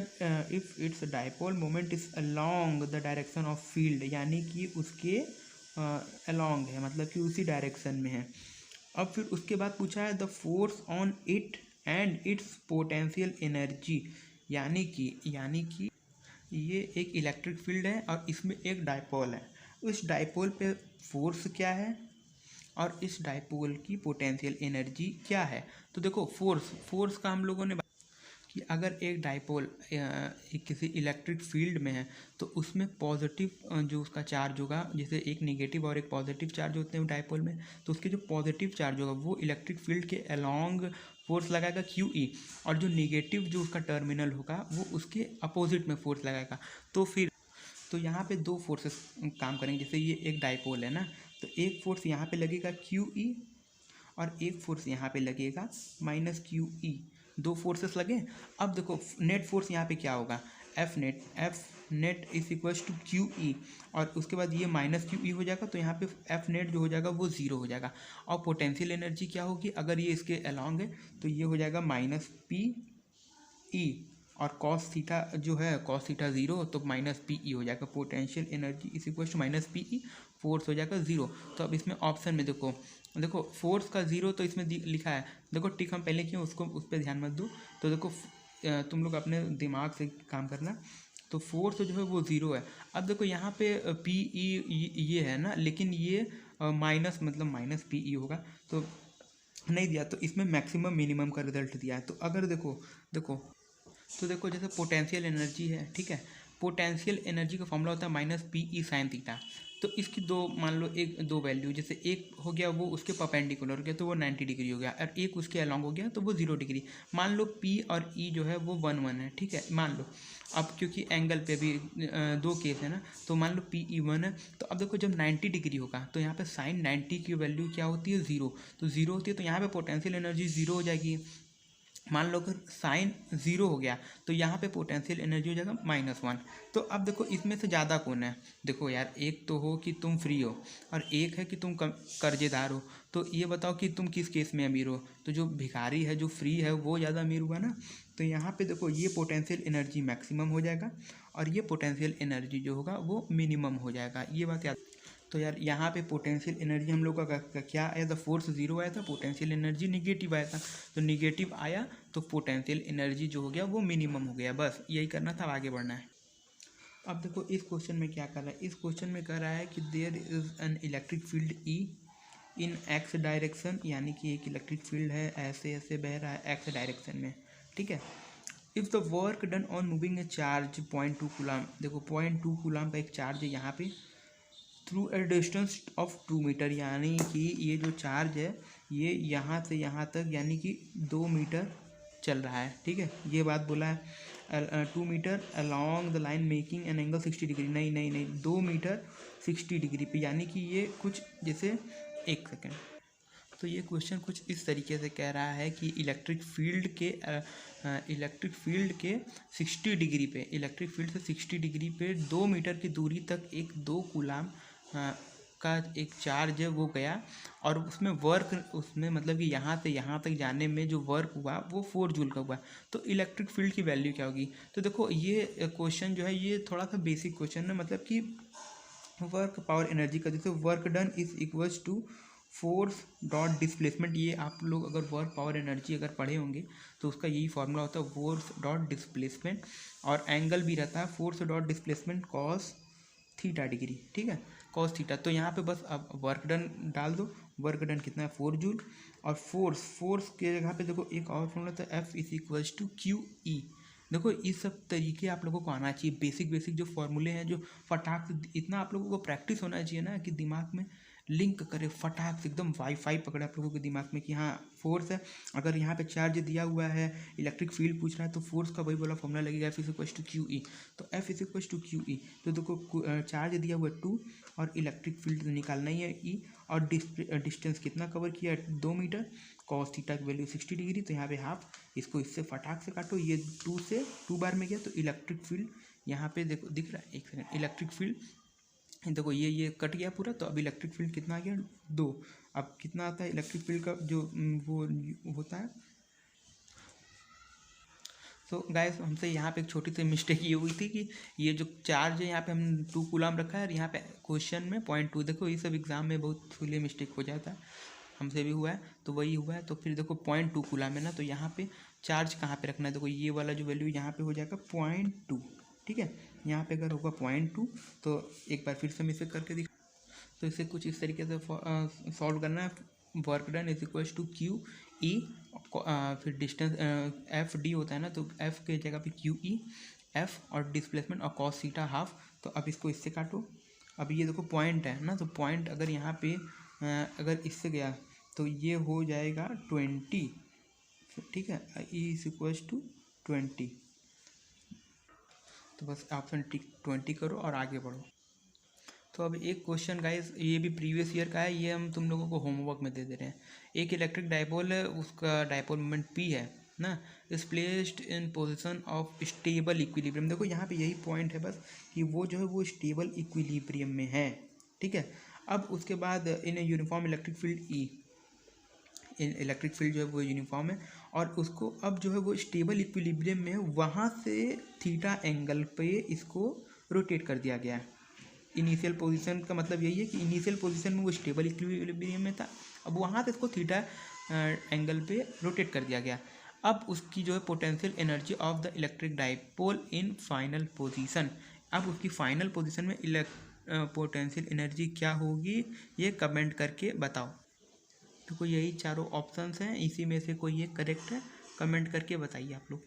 it's dipole moment is along the direction of field, यानी कि उसके अलोंग है, मतलब कि उसी डायरेक्शन में है। अब फिर उसके बाद पूछा है the force on it and it's potential energy, यानी कि ये एक इलेक्ट्रिक फील्ड है और इसमें एक डाइपोल है। उस डाइपोल पे फोर्स क्या है और इस डाइपोल की पोटेंशियल एनर्जी क्या है। तो देखो फोर्स का हम लोगों ने कि अगर एक डाइपोल किसी इलेक्ट्रिक फील्ड में है तो उसमें पॉजिटिव जो उसका चार्ज होगा, जैसे एक नेगेटिव और एक पॉजिटिव चार्ज होते हैं डाइपोल में, तो उसके जो पॉजिटिव चार्ज होगा वो इलेक्ट्रिक फील्ड के अलोंग फोर्स लगाएगा क्यू ई, और जो नेगेटिव जो उसका टर्मिनल होगा वो उसके अपोजिट में फोर्स लगाएगा। तो यहाँ पे दो फोर्सेस काम करेंगे। जैसे ये एक डाइपोल है ना, तो एक फोर्स यहाँ पे लगेगा क्यू ई और एक फोर्स यहाँ पे लगेगा माइनस क्यू ई, दो फोर्सेस लगे। अब देखो नेट फोर्स यहाँ पे क्या होगा, F net is equals to Q E, और उसके बाद ये माइनस क्यू ई हो जाएगा, तो यहाँ पे एफ नेट जो हो जाएगा वो 0 हो जाएगा। और पोटेंशियल एनर्जी क्या होगी, अगर ये इसके अलोंग है तो ये हो जाएगा माइनस पी ई, और कॉस थीटा जो है कॉस थीटा 0, तो माइनस पी ई हो जाएगा। Potential energy is equals to minus P E, force हो जाएगा 0। तो अब इसमें ऑप्शन में देखो फोर्स का 0 तो इसमें लिखा है, देखो टिक हम पहले किए उसको उस पर ध्यान मत दो। तो देखो तुम लोग अपने दिमाग से काम करना। तो फोर्स जो है वो 0 है। अब देखो यहाँ पे पी ई ये है ना, लेकिन ये माइनस मतलब माइनस पी ई होगा तो नहीं दिया, तो इसमें मैक्सिमम मिनिमम का रिजल्ट दिया है। तो अगर देखो जैसे पोटेंशियल एनर्जी है, ठीक है, पोटेंशियल एनर्जी का फॉर्मूला होता है minus P E sine theta. तो इसकी मान लो दो वैल्यू, जैसे एक हो गया वो उसके परपेंडिकुलर हो गया तो वो 90 डिग्री हो गया, और एक उसके अलोंग हो गया तो वो 0 डिग्री। मान लो पी और ई जो है वो 1 है, ठीक है, मान लो। अब क्योंकि एंगल पे भी दो केस है ना, तो मान लो पी ई 1 है। तो अब देखो जब 90 डिग्री होगा तो यहाँ पे साइन 90 की वैल्यू क्या होती है, 0। तो 0 होती है, तो यहाँ पे पोटेंशियल एनर्जी 0 हो जाएगी। मान लो अगर साइन 0 हो गया तो यहाँ पे पोटेंशियल एनर्जी हो जाएगा -1। तो अब देखो इसमें से ज़्यादा कौन है? देखो यार, एक तो हो कि तुम फ्री हो और एक है कि तुम कर्जेदार हो। तो ये बताओ कि तुम किस केस में अमीर हो? तो जो भिखारी है, जो फ्री है, वो ज़्यादा अमीर हुआ ना। तो यहाँ पे देखो ये पोटेंशियल एनर्जी मैक्सिमम हो जाएगा और ये पोटेंशियल एनर्जी जो होगा वो मिनिमम हो जाएगा। ये बात याद। तो यार यहाँ पे पोटेंशियल एनर्जी हम लोग का क्या आया था? फोर्स 0 आया था, पोटेंशियल एनर्जी निगेटिव आया था। तो निगेटिव आया तो पोटेंशियल एनर्जी जो हो गया वो मिनिमम हो गया। बस यही करना था, आगे बढ़ना है। अब देखो इस क्वेश्चन में क्या कर रहा है? इस क्वेश्चन में कह रहा है कि there is an electric field E in X direction, यानी कि एक इलेक्ट्रिक फील्ड है, ऐसे ऐसे बह रहा है एक्स डायरेक्शन में, ठीक है। If the work done on moving a charge 0.2 coulomb, देखो 0.2 कूलाम का एक चार्ज है यहाँ पे, through a distance of 2 metre, यानी कि ये जो चार्ज है ये यहाँ से यहाँ तक यानी कि 2 मीटर चल रहा है, ठीक है। ये बात बोला है 2 metre along the line making an angle 60 degree, नहीं 2 मीटर 60 डिग्री पे, यानी कि ये कुछ जैसे 1 सेकेंड। तो ये क्वेश्चन कुछ इस तरीके से कह रहा है कि इलेक्ट्रिक फील्ड के 60 डिग्री पे, इलेक्ट्रिक फील्ड से 60 डिग्री पे 2 मीटर की दूरी तक एक 2 कूलाम का एक चार्ज है वो गया, और उसमें वर्क, उसमें मतलब कि यहाँ से यहाँ तक जाने में जो वर्क हुआ वो 4 जूल का हुआ। तो इलेक्ट्रिक फील्ड की वैल्यू क्या होगी? तो देखो ये क्वेश्चन जो है ये थोड़ा सा बेसिक क्वेश्चन है, मतलब कि वर्क पावर एनर्जी का, जैसे work done is equals to force dot displacement. ये आप लोग अगर वर्क पावर एनर्जी अगर पढ़े होंगे तो उसका यही फॉर्मूला होता है, फोर्स डॉट डिस्प्लेसमेंट, और एंगल भी रहता है force dot displacement cos theta degree, ठीक है, कॉस थीटा। तो यहाँ पे बस अब वर्क डन डाल दो, वर्क डन कितना है 4 जूल, और फोर्स के जगह पे देखो एक और फॉर्मूला था, F is equals to Q E. देखो इस सब तरीके आप लोगों को आना चाहिए, बेसिक जो फॉर्मूले हैं, जो फटाक से, इतना आप लोगों को प्रैक्टिस होना चाहिए ना कि दिमाग में लिंक करे, फटाक से एकदम वाईफाई पकड़े आप लोगों के दिमाग में कि हाँ फोर्स है, अगर यहाँ पे चार्ज दिया हुआ है, इलेक्ट्रिक फील्ड पूछ रहा है, तो फोर्स का वही बोला फॉर्मूला लगेगा, F is equals to Q E. तो F is equals to Q E, तो देखो चार्ज दिया हुआ है 2 और इलेक्ट्रिक फील्ड निकालना ही है ई, और डिस्टेंस कितना कवर किया है 2 मीटर, कॉस थीटा की वैल्यू 60 डिग्री, तो यहाँ पे हाफ, इसको इससे फटाक से काटो, ये 2 से 2 बार में गया, तो इलेक्ट्रिक फील्ड यहाँ पे देखो दिख रहा है, एक सेकेंड, इलेक्ट्रिक फील्ड देखो ये कट गया पूरा, तो अब इलेक्ट्रिक फील्ड कितना आ गया 2। अब कितना आता है इलेक्ट्रिक फील्ड का जो वो होता है। तो गाइस हमसे यहाँ पे एक छोटी सी मिस्टेक ये हुई थी कि ये जो चार्ज है यहाँ पे हम 2 कूलाम रखा है, और यहाँ पे क्वेश्चन में 0.2, देखो ये सब एग्जाम में बहुत फुली मिस्टेक हो जाता है, हमसे भी हुआ है, तो वही हुआ है। तो फिर देखो 0.2 कूलाम है ना, तो यहाँ पे चार्ज कहाँ पे रखना है? देखो ये वाला जो वैल्यू यहाँ पे हो जाएगा 0.2, ठीक है। यहाँ पे अगर होगा 0.2 तो एक बार फिर से हम इसे करके दिखा, तो इसे कुछ इस तरीके से सॉल्व करना है। Work done is equals to Q E, फिर डिस्टेंस एफ डी होता है ना, तो एफ के जगह पे क्यू ई, एफ और डिस्प्लेसमेंट और कॉस थीटा हाफ। तो अब इसको इससे काटो, अब ये देखो पॉइंट है ना, तो पॉइंट अगर यहाँ पे अगर इससे गया तो ये हो जाएगा 20, ठीक है, ई इज इक्वल्स टू 20। तो बस ऑप्शन टिक 20 करो और आगे बढ़ो। तो अब एक क्वेश्चन गाइस, ये भी प्रीवियस ईयर का है, ये हम तुम लोगों को होमवर्क में दे दे रहे हैं। एक इलेक्ट्रिक डायपोल है, उसका डायपोल मोमेंट पी है ना, is placed in position of stable equilibrium. देखो यहाँ पे यही पॉइंट है बस कि वो जो है वो स्टेबल इक्विलिब्रियम में है, ठीक है। अब उसके बाद in uniform electric field E, electric field जो है वो यूनिफॉर्म है, और उसको अब जो है वो स्टेबल इक्विलिब्रियम में, वहाँ से थीटा एंगल पे इसको रोटेट कर दिया गया है। इनिशियल पोजीशन का मतलब यही है कि इनिशियल पोजीशन में वो स्टेबल इक्विलिब्रियम में था, अब वहाँ से इसको थीटा एंगल पे रोटेट कर दिया गया। अब उसकी जो है potential energy of the electric dipole in final position, अब उसकी फाइनल पोजीशन में पोटेंशियल एनर्जी क्या होगी ये कमेंट करके बताओ। तो कोई यही चारों ऑप्शंस हैं, इसी में से कोई एक करेक्ट है, कमेंट करके बताइए आप लोग।